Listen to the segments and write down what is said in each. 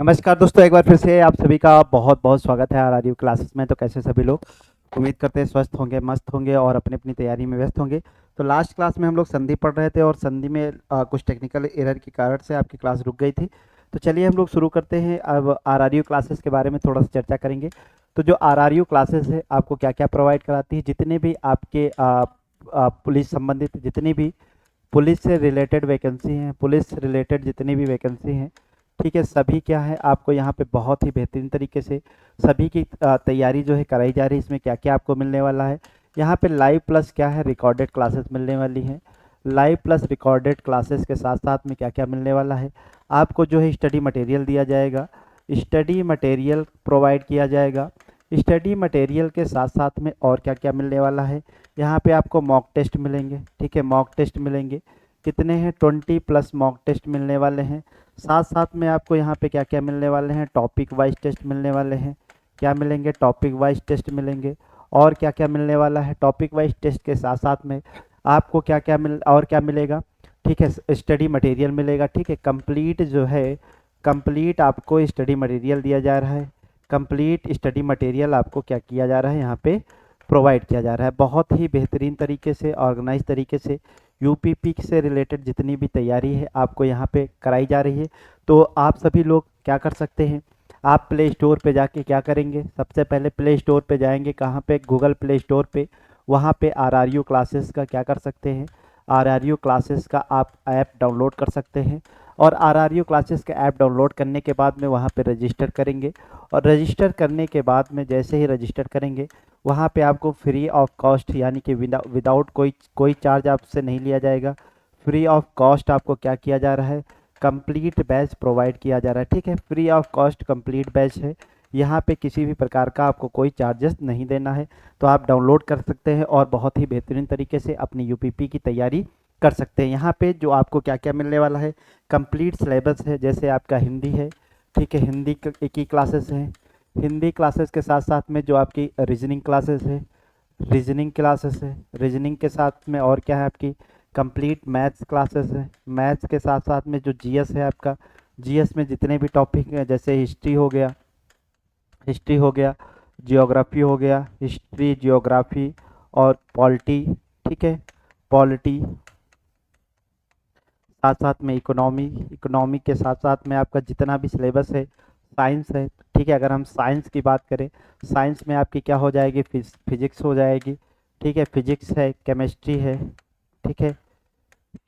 नमस्कार दोस्तों, एक बार फिर से आप सभी का बहुत बहुत स्वागत है आरआरयू क्लासेस में। तो कैसे सभी लोग, उम्मीद करते हैं स्वस्थ होंगे, मस्त होंगे और अपनी अपनी तैयारी में व्यस्त होंगे। तो लास्ट क्लास में हम लोग संधि पढ़ रहे थे और संधि में कुछ टेक्निकल एरर के कारण से आपकी क्लास रुक गई थी। तो चलिए हम लोग शुरू करते हैं। अब आरआरयू क्लासेस के बारे में थोड़ा सा चर्चा करेंगे। तो जो आरआरयू क्लासेस है आपको क्या क्या प्रोवाइड कराती है, जितने भी आपके पुलिस संबंधित जितनी भी पुलिस से रिलेटेड वैकेंसी हैं, पुलिस रिलेटेड जितनी भी वैकेंसी हैं, ठीक है, सभी क्या है आपको यहाँ पे बहुत ही बेहतरीन तरीके से सभी की तैयारी जो है कराई जा रही है। इसमें क्या क्या आपको मिलने वाला है, यहाँ पे लाइव प्लस क्या है रिकॉर्डेड क्लासेस मिलने वाली हैं। लाइव प्लस रिकॉर्डेड क्लासेस के साथ साथ में क्या क्या मिलने वाला है, आपको जो है स्टडी मटेरियल दिया जाएगा, स्टडी मटेरियल प्रोवाइड किया जाएगा। स्टडी मटेरियल के साथ साथ में और क्या क्या मिलने वाला है, यहाँ पे आपको मॉक टेस्ट मिलेंगे। ठीक है, मॉक टेस्ट मिलेंगे, कितने हैं 20+ मॉक टेस्ट मिलने वाले हैं। साथ साथ में आपको यहाँ पे क्या क्या मिलने वाले हैं, टॉपिक वाइज टेस्ट मिलने वाले हैं। क्या मिलेंगे, टॉपिक वाइज टेस्ट मिलेंगे। और क्या क्या मिलने वाला है, टॉपिक वाइज टेस्ट के साथ साथ में आपको क्या क्या और क्या मिलेगा, ठीक है, स्टडी मटेरियल मिलेगा। ठीक है, कंप्लीट जो है कंप्लीट आपको स्टडी मटेरियल दिया जा रहा है। कंप्लीट स्टडी मटेरियल आपको क्या किया जा रहा है, यहाँ पे प्रोवाइड किया जा रहा है। बहुत ही बेहतरीन तरीके से, ऑर्गेनाइज तरीके से यूपीपी से रिलेटेड जितनी भी तैयारी है आपको यहाँ पे कराई जा रही है। तो आप सभी लोग क्या कर सकते हैं, आप प्ले स्टोर पे जाके क्या करेंगे, सबसे पहले प्ले स्टोर पे जाएंगे। कहाँ पे, गूगल प्ले स्टोर पे। वहाँ पे आरआरयू क्लासेस का क्या कर सकते हैं, आरआरयू क्लासेस का आप ऐप डाउनलोड कर सकते हैं। और आरआरयू क्लासेस का ऐप डाउनलोड करने के बाद में वहाँ पे रजिस्टर करेंगे। और रजिस्टर करने के बाद में जैसे ही रजिस्टर करेंगे, वहाँ पे आपको फ्री ऑफ कॉस्ट, यानी कि विदाउट कोई चार्ज आपसे नहीं लिया जाएगा। फ्री ऑफ कॉस्ट आपको क्या किया जा रहा है, कंप्लीट बैच प्रोवाइड किया जा रहा है। ठीक है, free of cost complete batch है, यहाँ पे किसी भी प्रकार का आपको कोई चार्जेस नहीं देना है। तो आप डाउनलोड कर सकते हैं और बहुत ही बेहतरीन तरीके से अपनी यूपीपी की तैयारी कर सकते हैं। यहाँ पे जो आपको क्या क्या मिलने वाला है, कंप्लीट सिलेबस है। जैसे आपका हिंदी है, ठीक है, हिंदी की क्लासेस हैं। हिंदी क्लासेस के साथ साथ में जो आपकी रीजनिंग क्लासेस है, रीजनिंग क्लासेस है। रीजनिंग के साथ में और क्या है, आपकी कंप्लीट मैथ्स क्लासेस है। मैथ्स के साथ साथ में जो जीएस है आपका, जीएस में जितने भी टॉपिक हैं, जैसे हिस्ट्री हो गया, जियोग्राफी हो गया, हिस्ट्री जियोग्राफी और पॉलिटी। ठीक है, पॉलिटी, साथ साथ में इकोनॉमी, इकोनॉमी के साथ साथ में आपका जितना भी सिलेबस है, साइंस है। ठीक है, अगर हम साइंस की बात करें, साइंस में आपकी क्या हो जाएगी, फिजिक्स हो जाएगी। ठीक है, फिजिक्स है, केमिस्ट्री है। ठीक है,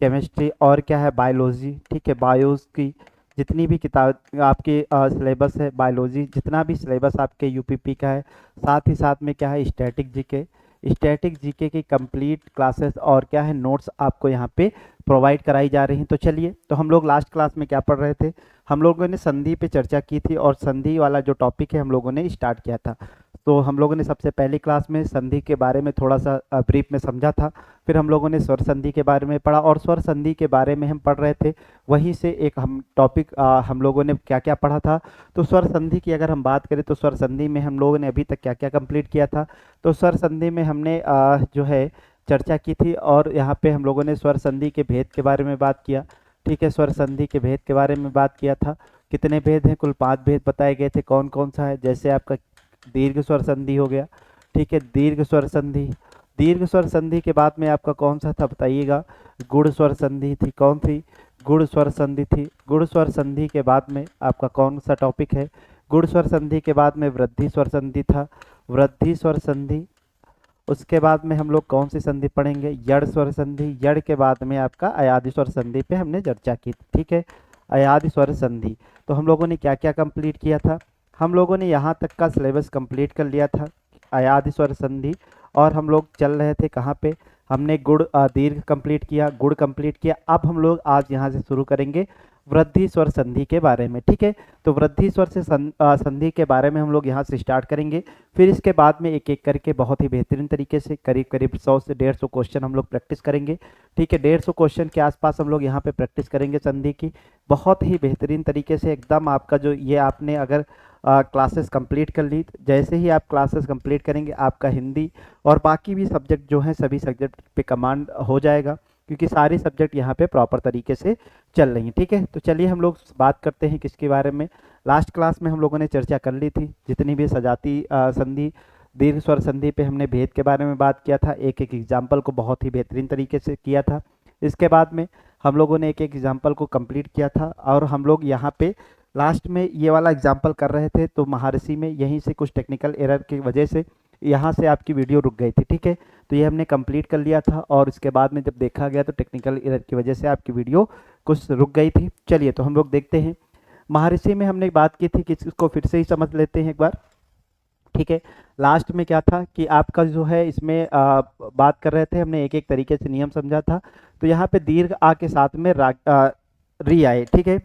केमिस्ट्री और क्या है, बायोलॉजी। ठीक है, बायोस की जितनी भी किताब आपकी सिलेबस है, बायोलॉजी जितना भी सिलेबस आपके यूपीपी का है। साथ ही साथ में क्या है, स्टैटिक जीके, स्टैटिक जीके की कंप्लीट क्लासेस और क्या है, नोट्स आपको यहाँ पे प्रोवाइड कराई जा रही हैं। तो चलिए, तो हम लोग लास्ट क्लास में क्या पढ़ रहे थे, हम लोगों ने संधि पे चर्चा की थी और संधि वाला जो टॉपिक है हम लोगों ने स्टार्ट किया था। तो हम लोगों ने सबसे पहली क्लास में संधि के बारे में थोड़ा सा ब्रीफ में समझा था। फिर हम लोगों ने स्वर संधि के बारे में पढ़ा और स्वर संधि के बारे में हम पढ़ रहे थे। वहीं से एक हम टॉपिक हम लोगों ने क्या क्या पढ़ा था। तो स्वर संधि की अगर हम बात करें तो स्वर संधि में हम लोगों ने अभी तक क्या क्या कंप्लीट किया था। तो स्वर संधि में हमने जो है चर्चा की थी और यहाँ पे हम लोगों ने स्वर संधि के भेद के बारे में बात किया। ठीक है, स्वर संधि के भेद के बारे में बात किया था। कितने भेद हैं, कुल 5 भेद बताए गए थे। कौन कौन सा है, जैसे आपका दीर्घ स्वर संधि हो गया। ठीक है, दीर्घ स्वर संधि। दीर्घ स्वर संधि के बाद में आपका कौन सा था बताइएगा, गुण स्वर संधि थी। कौन थी, गुण स्वर संधि थी। गुण स्वर संधि के बाद में आपका कौन सा टॉपिक है, गुण स्वर संधि के बाद में वृद्धि स्वर संधि था, वृद्धि स्वर संधि। उसके बाद में हम लोग कौन सी संधि पढ़ेंगे, यड़ स्वर संधि। यड़ के बाद में आपका अयादि स्वर संधि पे हमने चर्चा की। ठीक है, अयादि स्वर संधि। तो हम लोगों ने क्या क्या कंप्लीट किया था, हम लोगों ने यहाँ तक का सिलेबस कंप्लीट कर लिया था, अयादि स्वर संधि। और हम लोग चल रहे थे कहाँ पे, हमने गुण दीर्घ कंप्लीट किया, गुण कंप्लीट किया। अब हम लोग आज यहाँ से शुरू करेंगे वृद्धि स्वर संधि के बारे में। ठीक है, तो वृद्धि स्वर से संधि के बारे में हम लोग यहाँ से स्टार्ट करेंगे। फिर इसके बाद में एक एक करके बहुत ही बेहतरीन तरीके से करीब करीब 100 से 150 क्वेश्चन हम लोग प्रैक्टिस करेंगे। ठीक है, 150 क्वेश्चन के आसपास हम लोग यहाँ पे प्रैक्टिस करेंगे संधि की, बहुत ही बेहतरीन तरीके से एकदम। आपका जो ये आपने अगर क्लासेस कंप्लीट कर ली, जैसे ही आप क्लासेस कंप्लीट करेंगे आपका हिंदी और बाकी भी सब्जेक्ट जो हैं सभी सब्जेक्ट पे कमांड हो जाएगा। क्योंकि सारी सब्जेक्ट यहाँ पे प्रॉपर तरीके से चल रही हैं। ठीक है, तो चलिए हम लोग बात करते हैं किसके बारे में। लास्ट क्लास में हम लोगों ने चर्चा कर ली थी, जितनी भी सजाती संधि, दीर्घ स्वर संधि पे हमने भेद के बारे में बात किया था, एक एक एग्जाम्पल को बहुत ही बेहतरीन तरीके से किया था। इसके बाद में हम लोगों ने एक एक एग्जाम्पल को कंप्लीट किया था, और हम लोग यहाँ पे लास्ट में ये वाला एग्जाम्पल कर रहे थे, तो महाऋषि में यहीं से कुछ टेक्निकल एरर की वजह से यहाँ से आपकी वीडियो रुक गई थी। ठीक है, तो ये हमने कंप्लीट कर लिया था, और इसके बाद में जब देखा गया तो टेक्निकल एरर की वजह से आपकी वीडियो कुछ रुक गई थी। चलिए तो हम लोग देखते हैं, महाऋषि में हमने बात की थी कि इसको फिर से ही समझ लेते हैं एक बार। ठीक है, लास्ट में क्या था कि आपका जो है इसमें बात कर रहे थे, हमने एक एक तरीके से नियम समझा था। तो यहाँ पे दीर्घ आ के साथ में री आए। ठीक है,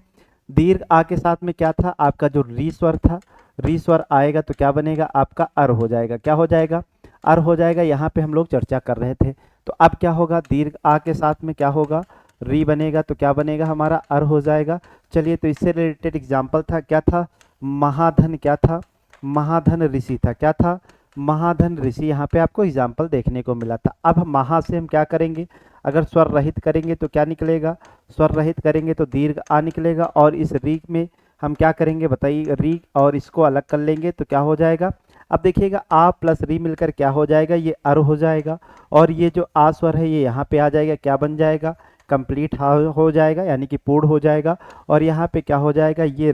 दीर्घ आ के साथ में क्या था, आपका जो री स्वर था, री स्वर आएगा तो क्या बनेगा, आपका अर हो जाएगा। क्या हो जाएगा, अर हो जाएगा। यहाँ पे हम लोग चर्चा कर रहे थे, तो अब क्या होगा, दीर्घ आ के साथ में क्या होगा, री बनेगा, तो क्या बनेगा, हमारा अर हो जाएगा। चलिए, तो इससे रिलेटेड एग्जाम्पल था, क्या था, महाधन, क्या था, महाधन ऋषि था। क्या था, महाधन ऋषि। यहाँ पे आपको एग्जाम्पल देखने को मिला था। अब महा से हम क्या करेंगे, अगर स्वर रहित करेंगे तो क्या निकलेगा, स्वर रहित करेंगे तो दीर्घ आ निकलेगा, और इस री में हम क्या करेंगे बताइए, री और इसको अलग कर लेंगे तो क्या हो जाएगा। अब देखिएगा, आ प्लस री मिलकर क्या हो जाएगा, ये अर हो जाएगा, और ये जो आ स्वर है ये यहाँ पे आ जाएगा, क्या बन जाएगा, कंप्लीट हो जाएगा, यानी कि पूर्ण हो जाएगा। और यहाँ पे क्या हो जाएगा, ये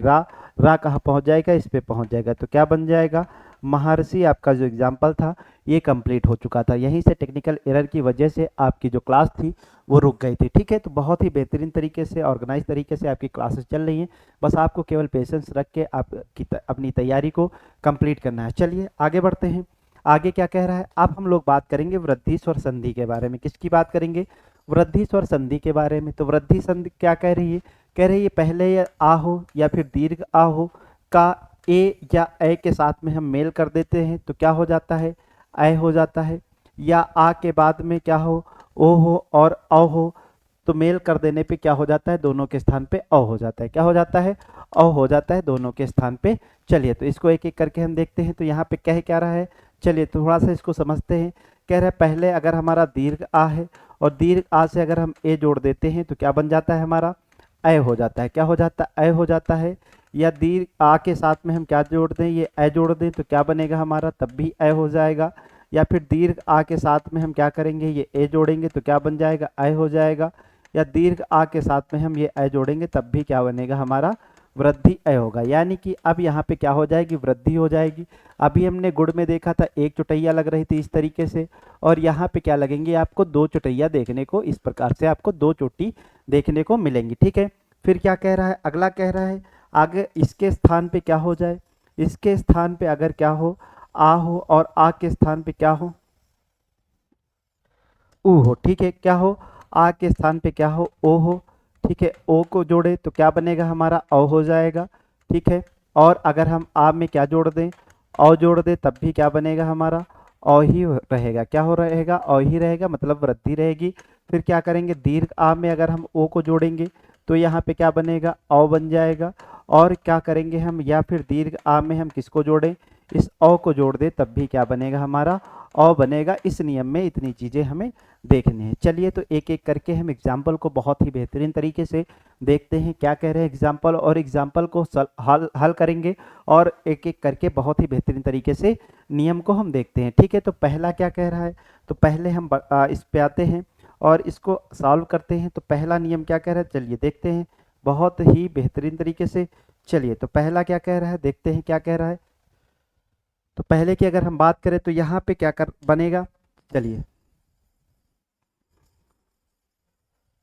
रा कहाँ पहुँच जाएगा, इस पे पहुँच जाएगा, तो क्या बन जाएगा, महर्षि। आपका जो एग्जाम्पल था ये कंप्लीट हो चुका था। यहीं से टेक्निकल एरर की वजह से आपकी जो क्लास थी वो रुक गई थी। ठीक है, तो बहुत ही बेहतरीन तरीके से, ऑर्गेनाइज तरीके से आपकी क्लासेस चल रही हैं। बस आपको केवल पेशेंस रख के अपनी तैयारी को कंप्लीट करना है। चलिए आगे बढ़ते हैं, आगे क्या कह रहा है। अब हम लोग बात करेंगे वृद्धि स्वर संधि के बारे में। किसकी बात करेंगे, वृद्धि स्वर संधि के बारे में। तो वृद्धि संधि क्या कह रही है, कह रही है पहले या आ हो या फिर दीर्घ आ हो का ए या ए के साथ में हम मेल कर देते हैं तो क्या हो जाता है, ऐ हो जाता है। या आ के बाद में क्या हो, ओ हो और औ हो, तो मेल कर देने पे क्या हो जाता है, दोनों के स्थान पे औ हो जाता है। क्या हो जाता है, औ हो जाता है दोनों के स्थान पे। चलिए तो इसको एक एक करके हम देखते हैं। तो यहाँ पे कह क्या रहा है, चलिए थोड़ा सा इसको समझते हैं। कह रहा है पहले अगर हमारा दीर्घ आ है, और दीर्घ आ से अगर हम ए जोड़ देते हैं तो क्या बन जाता है, हमारा ऐ हो जाता है। क्या हो जाता है, ऐ हो जाता है। या दीर्घ आ के साथ में हम क्या जोड़ दें, ये ऐ जोड़ दें तो क्या बनेगा हमारा, तब भी ऐ हो जाएगा। या फिर दीर्घ आ के साथ में हम क्या करेंगे, ये ए जोड़ेंगे तो क्या बन जाएगा, ऐ हो जाएगा। या दीर्घ आ के साथ में हम ये ऐ जोड़ेंगे तब भी क्या बनेगा, हमारा वृद्धि ऐ होगा। यानी कि अब यहाँ पे क्या हो जाएगी, वृद्धि हो जाएगी। अभी हमने गुण में देखा था एक चुटैया लग रही थी इस तरीके से, और यहाँ पे क्या लगेंगे, आपको दो चुटैया देखने को, इस प्रकार से आपको दो चोटी देखने को मिलेंगी। ठीक है, फिर क्या कह रहा है, अगला कह रहा है आगे इसके स्थान पे क्या हो जाए, इसके स्थान पे अगर क्या हो, आ हो, और आ के स्थान पे क्या हो, ऊ हो। ठीक है, क्या हो, आ के स्थान पे क्या हो, ओ हो। ठीक है, ओ को जोड़े तो क्या बनेगा, हमारा औ हो जाएगा। ठीक है, और अगर हम आ में क्या जोड़ दें, औ जोड़ दें तब भी क्या बनेगा, हमारा औ ही रहेगा। क्या हो रहेगा, औ ही रहेगा, मतलब वृद्धि रहेगी। फिर क्या करेंगे, दीर्घ आ में अगर हम ओ को जोड़ेंगे तो यहाँ पे क्या बनेगा, औ बन जाएगा। और क्या करेंगे हम, या फिर दीर्घ आ में हम किसको जोड़ें, इस औ को जोड़ दे तब भी क्या बनेगा, हमारा औ बनेगा। इस नियम में इतनी चीज़ें हमें देखनी है। चलिए तो एक एक करके हम एग्जाम्पल को बहुत ही बेहतरीन तरीके से देखते हैं, क्या कह रहे हैं एग्जाम्पल, और एग्जाम्पल को हल करेंगे, और एक एक करके बहुत ही बेहतरीन तरीके से नियम को हम देखते हैं। ठीक है, तो पहला क्या कह रहा है, तो पहले हम इस पे आते हैं और इसको सॉल्व करते हैं। तो पहला नियम क्या कह रहा है, चलिए देखते हैं बहुत ही बेहतरीन तरीके से। चलिए तो पहला क्या कह रहा है, देखते हैं क्या कह रहा है। तो पहले की अगर हम बात करें तो यहाँ पे क्या कर बनेगा, चलिए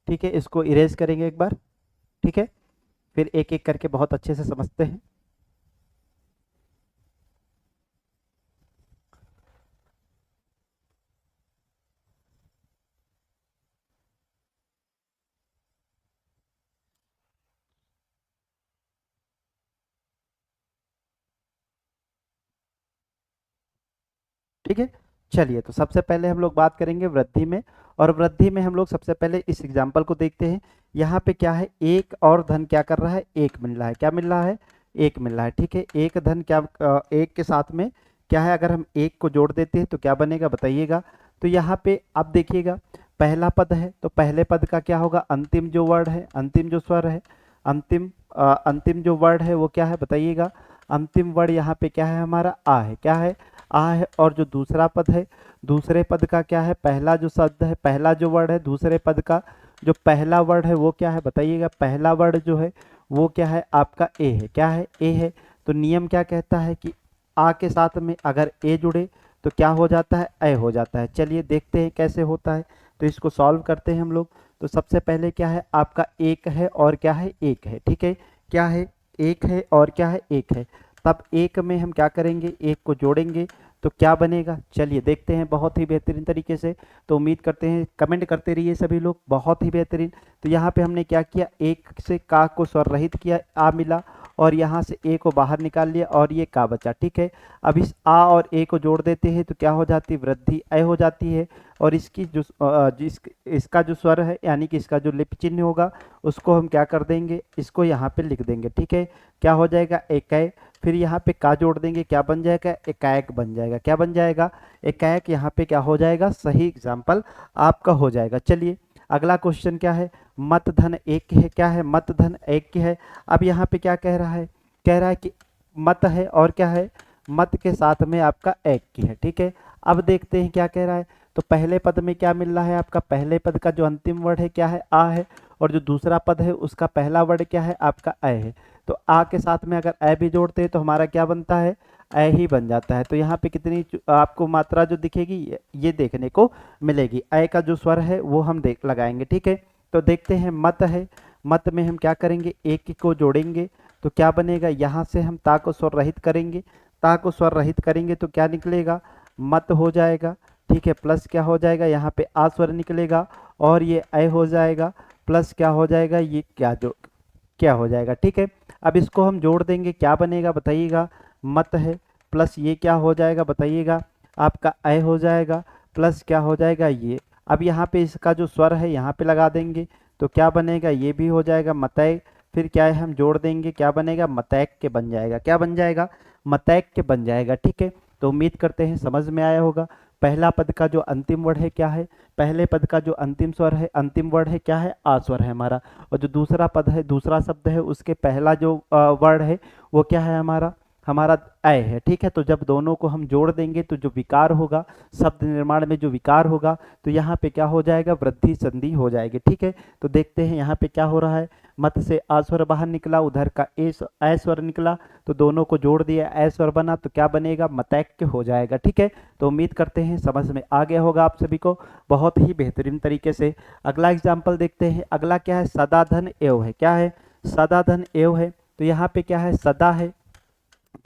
ठीक है, इसको इरेज करेंगे एक बार। ठीक है, फिर एक एक करके बहुत अच्छे से समझते हैं। ठीक है, चलिए तो सबसे पहले हम लोग बात करेंगे वृद्धि में, और वृद्धि में हम लोग सबसे पहले इस एग्जाम्पल को देखते हैं। यहाँ पे क्या है, एक और धन क्या कर रहा है, एक मिल रहा है। क्या मिल रहा है, एक मिल रहा है। ठीक है, एक धन क्या एक के साथ में क्या है, अगर हम एक को जोड़ देते हैं तो क्या बनेगा बताइएगा। तो यहाँ पे अब देखिएगा, पहला पद है तो पहले पद का क्या होगा, अंतिम जो वर्ड है, अंतिम जो स्वर है, अंतिम जो वर्ड है वो क्या है बताइएगा। अंतिम वर्ड यहाँ पे क्या है हमारा, आ है। क्या है, आ है। और जो दूसरा पद है, दूसरे पद का क्या है, पहला जो शब्द है, पहला जो वर्ड है दूसरे पद का जो पहला वर्ड है वो क्या है बताइएगा। पहला वर्ड जो है वो क्या है आपका ए है। क्या है, ए है। तो नियम क्या कहता है कि आ के साथ में अगर ए जुड़े तो क्या हो जाता है, ए हो जाता है। चलिए देखते हैं कैसे होता है। तो इसको सॉल्व करते हैं हम लोग। तो सबसे पहले क्या है आपका एक है और क्या है एक है, ठीक है। क्या है, एक है और क्या है एक है। तब एक में हम क्या करेंगे, एक को जोड़ेंगे तो क्या बनेगा, चलिए देखते हैं बहुत ही बेहतरीन तरीके से। तो उम्मीद करते हैं कमेंट करते रहिए सभी लोग, बहुत ही बेहतरीन। तो यहाँ पे हमने क्या किया, एक से का को स्वर रहित किया, आ मिला, और यहाँ से ए को बाहर निकाल लिया और ये का बचा, ठीक है। अब इस आ और ए को जोड़ देते हैं तो क्या हो जाती है, वृद्धि ए हो जाती है। और इसकी जो इसका जो स्वर है यानी कि इसका जो लिपि चिन्ह होगा उसको हम क्या कर देंगे, इसको यहाँ पे लिख देंगे, ठीक है। क्या हो जाएगा, एकै। फिर यहाँ पे का जोड़ देंगे, क्या बन जाएगा, एकाएक बन जाएगा। क्या बन जाएगा, एकाएक। यहाँ पे क्या हो जाएगा, सही एग्जाम्पल आपका हो जाएगा। चलिए अगला क्वेश्चन क्या है, मत धन एक है। क्या है, मत धन एक की है। अब यहाँ पे क्या कह रहा है, कह रहा है कि मत है और क्या है, मत के साथ में आपका एक की है, ठीक है। अब देखते हैं क्या कह रहा है। तो पहले पद में क्या मिल रहा है आपका, पहले पद का जो अंतिम वर्ड है क्या है, आ है। और जो दूसरा पद है उसका पहला वर्ड क्या है आपका, ए है। तो आ के साथ में अगर ए भी जोड़ते हैं तो हमारा क्या बनता है, ए ही बन जाता है। तो यहाँ पे कितनी आपको मात्रा जो दिखेगी ये देखने को मिलेगी। ए का जो स्वर है वो हम देख लगाएंगे, ठीक है। तो देखते हैं, मत है, मत में हम क्या करेंगे, एक को जोड़ेंगे तो क्या बनेगा, यहाँ से हम ता को स्वर रहित करेंगे, ता को स्वर रहित करेंगे तो क्या निकलेगा, मत हो जाएगा, ठीक है। प्लस क्या हो जाएगा, यहाँ पे आ स्वर निकलेगा और ये ए हो जाएगा, प्लस क्या हो जाएगा, ये क्या हो जाएगा, ठीक है। अब इसको हम जोड़ देंगे, क्या बनेगा बताइएगा, मत है प्लस ये क्या हो जाएगा बताइएगा, आपका ए हो जाएगा, प्लस क्या हो जाएगा ये। अब यहाँ पे इसका जो स्वर है यहाँ पे लगा देंगे तो क्या बनेगा, ये भी हो जाएगा मतैक। फिर क्या है, हम जोड़ देंगे, क्या बनेगा, मतैक के बन जाएगा। क्या बन जाएगा, मतैक के बन जाएगा, ठीक है। तो उम्मीद करते हैं समझ में आया होगा। पहला पद का जो अंतिम वर्ड है क्या है, पहले पद का जो अंतिम स्वर है, अंतिम वर्ड है क्या है, आ स्वर है हमारा। और जो दूसरा पद है, दूसरा शब्द है, उसके पहला जो वर्ड है वो क्या है हमारा, हमारा ए है, ठीक है। तो जब दोनों को हम जोड़ देंगे तो जो विकार होगा, शब्द निर्माण में जो विकार होगा, तो यहाँ पे क्या हो जाएगा, वृद्धि संधि हो जाएगी, ठीक है। तो देखते हैं यहाँ पे क्या हो रहा है, मत से आ स्वर बाहर निकला, उधर का ए स्वर निकला, तो दोनों को जोड़ दिया, ए स्वर बना, तो क्या बनेगा, मतैक्य हो जाएगा, ठीक है। तो उम्मीद करते हैं समझ में आ गया होगा आप सभी को बहुत ही बेहतरीन तरीके से। अगला एग्जाम्पल देखते हैं। अगला क्या है, सदा धन एव है। क्या है, सदा धन एव है। तो यहाँ पे क्या है, सदा है,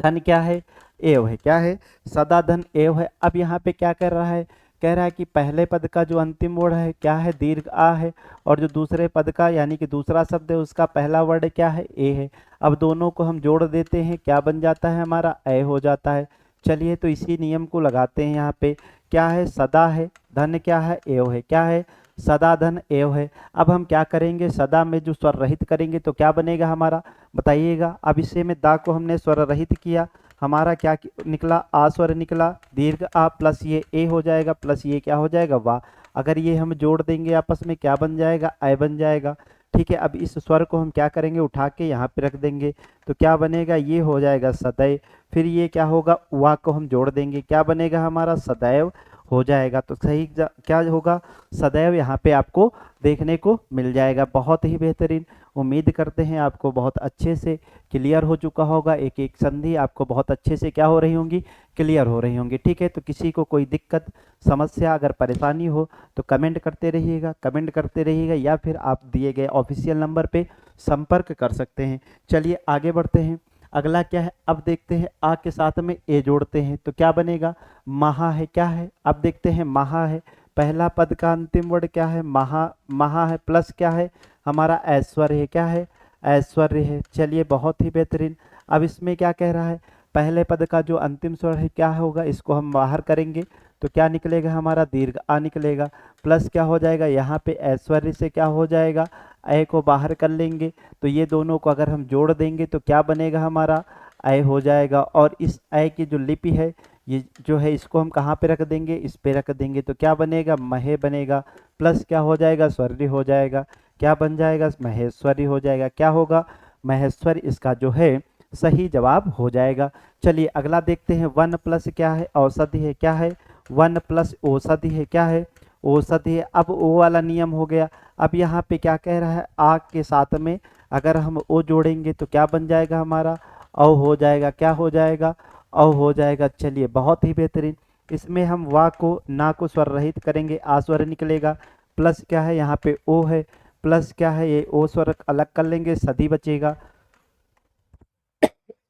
धन क्या है, एव है। क्या है, सदा धन एव है। अब यहाँ पे क्या कर रहा है, कह रहा है कि पहले पद का जो अंतिम वर्ड है क्या है, दीर्घ आ है। और जो दूसरे पद का यानी कि दूसरा शब्द है उसका पहला वर्ड क्या है, ए है। अब दोनों को हम जोड़ देते हैं, क्या बन जाता है हमारा, ए हो जाता है। चलिए तो इसी नियम को लगाते हैं यहाँ पे। क्या है, सदा है, धन क्या है, एव है। क्या है, सदा धन एव है। अब हम क्या करेंगे, सदा में जो स्वर रहित करेंगे तो क्या बनेगा हमारा बताइएगा। अब इसे में दा को हमने स्वर रहित किया, हमारा क्या निकला, आ स्वर निकला, दीर्घ आ, प्लस ये ए हो जाएगा, प्लस ये क्या हो जाएगा, वाह। अगर ये हम जोड़ देंगे आपस में क्या बन जाएगा, ए बन जाएगा, ठीक है। अब इस स्वर को हम क्या करेंगे, उठा के यहाँ पे रख देंगे तो क्या बनेगा, ये हो जाएगा सदैव। फिर ये क्या होगा, वा को हम जोड़ देंगे, क्या बनेगा हमारा, सदैव हो जाएगा। तो सही क्या होगा, सदैव यहाँ पे आपको देखने को मिल जाएगा। बहुत ही बेहतरीन। उम्मीद करते हैं आपको बहुत अच्छे से क्लियर हो चुका होगा, एक एक संधि आपको बहुत अच्छे से क्या हो रही होंगी, क्लियर हो रही होंगी, ठीक है। तो किसी को कोई दिक्कत समस्या अगर परेशानी हो तो कमेंट करते रहिएगा, कमेंट करते रहिएगा, या फिर आप दिए गए ऑफिशियल नंबर पे संपर्क कर सकते हैं। चलिए आगे बढ़ते हैं। अगला क्या है, अब देखते हैं, आ के साथ में ए जोड़ते हैं तो क्या बनेगा, महा है। क्या है, अब देखते हैं, महा है, पहला पद का अंतिम वर्ड क्या है, महा, महा है, प्लस क्या है हमारा, ऐश्वर्य है। क्या है, ऐश्वर्य है। चलिए बहुत ही बेहतरीन। अब इसमें क्या कह रहा है, पहले पद का जो अंतिम स्वर है क्या होगा, इसको हम बाहर करेंगे तो क्या निकलेगा हमारा, दीर्घ आ निकलेगा, प्लस क्या हो जाएगा, यहाँ पे ऐश्वर्य से क्या हो जाएगा, ए को बाहर कर लेंगे तो ये दोनों को अगर हम जोड़ देंगे तो क्या बनेगा हमारा, ए हो जाएगा। और इस ए की जो लिपि है ये जो है इसको हम कहाँ पे रख देंगे, इस पे रख देंगे तो क्या बनेगा, महे बनेगा, प्लस क्या हो जाएगा, स्वर्य हो जाएगा, क्या बन जाएगा, महेश्वरी हो जाएगा, क्या होगा, महेश्वर इसका जो है सही जवाब हो जाएगा। चलिए अगला देखते हैं, वन प्लस क्या है, औषधि है, क्या है, वन प्लस औषधि है, क्या है, औषधि है। अब ओ वाला नियम हो गया। अब यहाँ पे क्या कह रहा है, आ के साथ में अगर हम ओ जोड़ेंगे तो क्या बन जाएगा हमारा, औ हो जाएगा, क्या हो जाएगा, औ हो जाएगा। चलिए बहुत ही बेहतरीन। इसमें हम वा को ना को स्वर रहित करेंगे, आ स्वर निकलेगा, प्लस क्या है यहाँ पे ओ है, प्लस क्या है ये ओ स्वर अलग कर लेंगे, सदी बचेगा।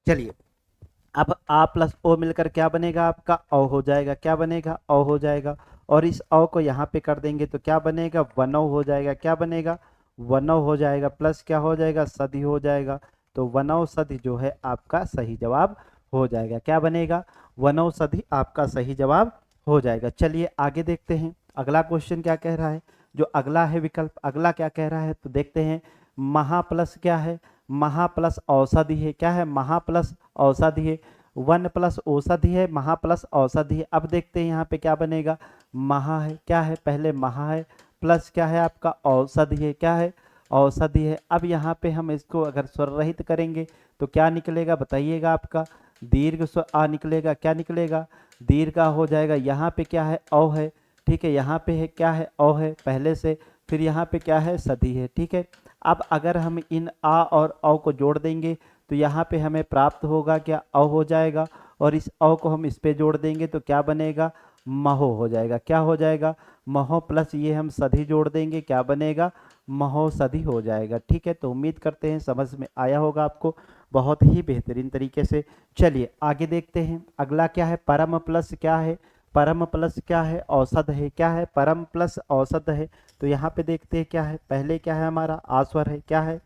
चलिए अब आ प्लस ओ मिलकर क्या बनेगा आपका, औ हो जाएगा, क्या बनेगा, औ हो जाएगा। और इस औ को यहाँ पे कर देंगे तो क्या बनेगा, वनौ हो जाएगा, क्या बनेगा, वनौ हो जाएगा, प्लस क्या हो जाएगा, सदी हो जाएगा। तो वनौ सदी जो है आपका सही जवाब हो जाएगा, क्या बनेगा, वनौ सदी आपका सही जवाब हो जाएगा। चलिए आगे देखते हैं अगला क्वेश्चन क्या कह रहा है। जो अगला है विकल्प, अगला क्या कह रहा है तो देखते हैं। महा प्लस क्या है, महा प्लस औषधि है, क्या है, महा प्लस औषधि है, वन प्लस औषधि है, महा प्लस औषधि है। अब देखते हैं यहाँ पे क्या बनेगा, महा है, क्या है, पहले महा है, प्लस क्या है आपका, औषधि है, क्या है, औषधि है। अब यहाँ पे हम इसको अगर स्वर रहित करेंगे तो क्या निकलेगा बताइएगा, आपका दीर्घ स्वर आ निकलेगा, क्या निकलेगा, दीर्घ आ हो जाएगा। यहाँ पे क्या है, औ है, ठीक है, यहाँ पे है क्या है, औ है पहले से, फिर यहाँ पे क्या है, सदी है, ठीक है। अब अगर हम इन आ और औ को जोड़ देंगे तो यहाँ पे हमें प्राप्त होगा क्या, अ हो जाएगा, और इस अ को हम इस पे जोड़ देंगे तो क्या बनेगा, महो हो जाएगा, क्या हो जाएगा, महो, प्लस ये हम सधी जोड़ देंगे, क्या बनेगा, महो सधी हो जाएगा। ठीक है, तो उम्मीद करते हैं समझ में आया होगा आपको बहुत ही बेहतरीन तरीके से। चलिए आगे देखते हैं अगला क्या है, परम प्लस क्या है, परम प्लस क्या है, औसत है, क्या है, परम प्लस औसत है। तो यहाँ पे देखते हैं क्या है, पहले क्या है हमारा आस्वर है, क्या है,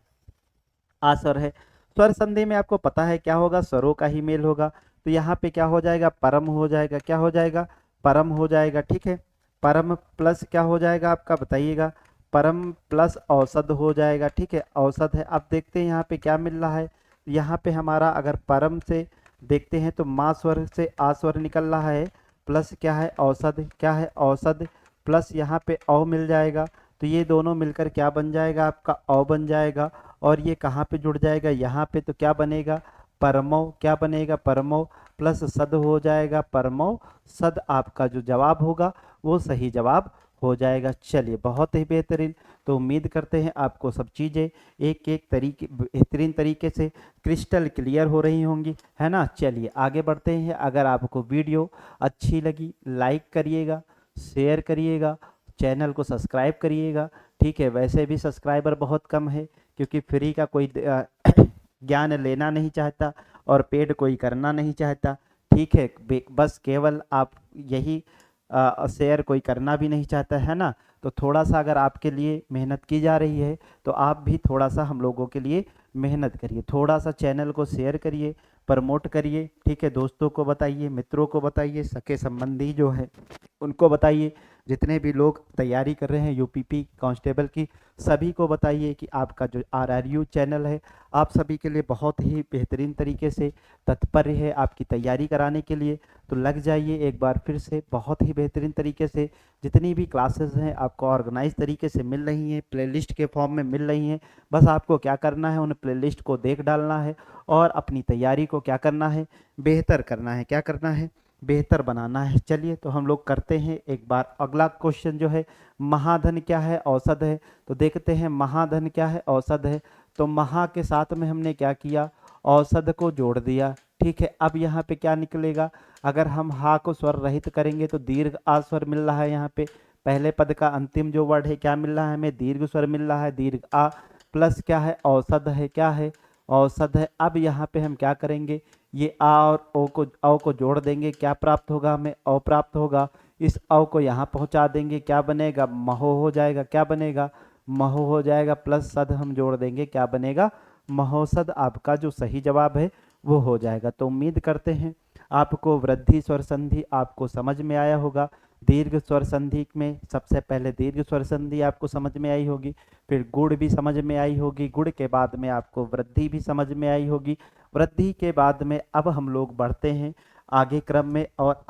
आस्वर है। स्वर संधि में आपको पता है क्या होगा, स्वरों का ही मेल होगा। तो यहाँ पे क्या हो जाएगा, परम हो जाएगा, क्या हो जाएगा, परम हो जाएगा। ठीक है, परम प्लस क्या हो जाएगा आपका बताइएगा, परम प्लस औसत हो जाएगा। ठीक है, औसत है। अब देखते हैं यहाँ पे क्या मिल रहा है। यहाँ पे हमारा अगर परम से देखते हैं तो माँ स्वर से आ स्वर निकल रहा है, प्लस क्या है, औसत, क्या है, औसत, प्लस यहाँ पे औ मिल जाएगा। तो ये दोनों मिलकर क्या बन जाएगा आपका, औ बन जाएगा। और ये कहाँ पे जुड़ जाएगा, यहाँ पे, तो क्या बनेगा, परमो, क्या बनेगा, परमो, प्लस सद हो जाएगा, परमो सद आपका जो जवाब होगा वो सही जवाब हो जाएगा। चलिए बहुत ही बेहतरीन। तो उम्मीद करते हैं आपको सब चीज़ें एक एक तरीके बेहतरीन तरीके से क्रिस्टल क्लियर हो रही होंगी, है ना। चलिए आगे बढ़ते हैं। अगर आपको वीडियो अच्छी लगी लाइक करिएगा, शेयर करिएगा, चैनल को सब्सक्राइब करिएगा। ठीक है, वैसे भी सब्सक्राइबर बहुत कम है क्योंकि फ्री का कोई ज्ञान लेना नहीं चाहता और पेड कोई करना नहीं चाहता। ठीक है, बस केवल आप यही शेयर कोई करना भी नहीं चाहता है ना। तो थोड़ा सा अगर आपके लिए मेहनत की जा रही है तो आप भी थोड़ा सा हम लोगों के लिए मेहनत करिए, थोड़ा सा चैनल को शेयर करिए, प्रमोट करिए। ठीक है, दोस्तों को बताइए, मित्रों को बताइए, सके संबंधी जो है उनको बताइए, जितने भी लोग तैयारी कर रहे हैं यूपीपी कांस्टेबल की सभी को बताइए कि आपका जो आरआरयू चैनल है आप सभी के लिए बहुत ही बेहतरीन तरीके से तत्पर है आपकी तैयारी कराने के लिए। तो लग जाइए एक बार फिर से, बहुत ही बेहतरीन तरीके से जितनी भी क्लासेस हैं आपको ऑर्गेनाइज तरीके से मिल रही हैं, प्लेलिस्ट के फॉर्म में मिल रही हैं। बस आपको क्या करना है, उन प्लेलिस्ट को देख डालना है और अपनी तैयारी को क्या करना है, बेहतर करना है, क्या करना है, बेहतर बनाना है। चलिए तो हम लोग करते हैं एक बार अगला क्वेश्चन जो है, महाधन क्या है, औसत है। तो देखते हैं महाधन क्या है, औसत है। तो महा के साथ में हमने क्या किया, औसत को जोड़ दिया। ठीक है, अब यहाँ पे क्या निकलेगा, अगर हम हा को स्वर रहित करेंगे तो दीर्घ आ स्वर मिल रहा है। यहाँ पे पहले पद का अंतिम जो वर्ड है क्या मिल रहा है हमें, दीर्घ स्वर मिल रहा है, दीर्घ आ, प्लस क्या है, औसत है, क्या है, औसत है। अब यहाँ पे हम क्या करेंगे, ये आ और ओ को जोड़ देंगे, क्या प्राप्त होगा हमें, औ प्राप्त होगा। इस औ को यहाँ पहुँचा देंगे, क्या बनेगा, महो हो जाएगा, क्या बनेगा, महो हो जाएगा, प्लस सद हम जोड़ देंगे, क्या बनेगा, महोसद आपका जो सही जवाब है वो हो जाएगा। तो उम्मीद करते हैं आपको वृद्धि स्वर संधि आपको समझ में आया होगा। दीर्घ स्वर संधि में सबसे पहले दीर्घ स्वर संधि आपको समझ में आई होगी, फिर गुण भी समझ में आई होगी, गुण के बाद में आपको वृद्धि भी समझ में आई होगी, वृद्धि के बाद में अब हम लोग बढ़ते हैं आगे क्रम में, और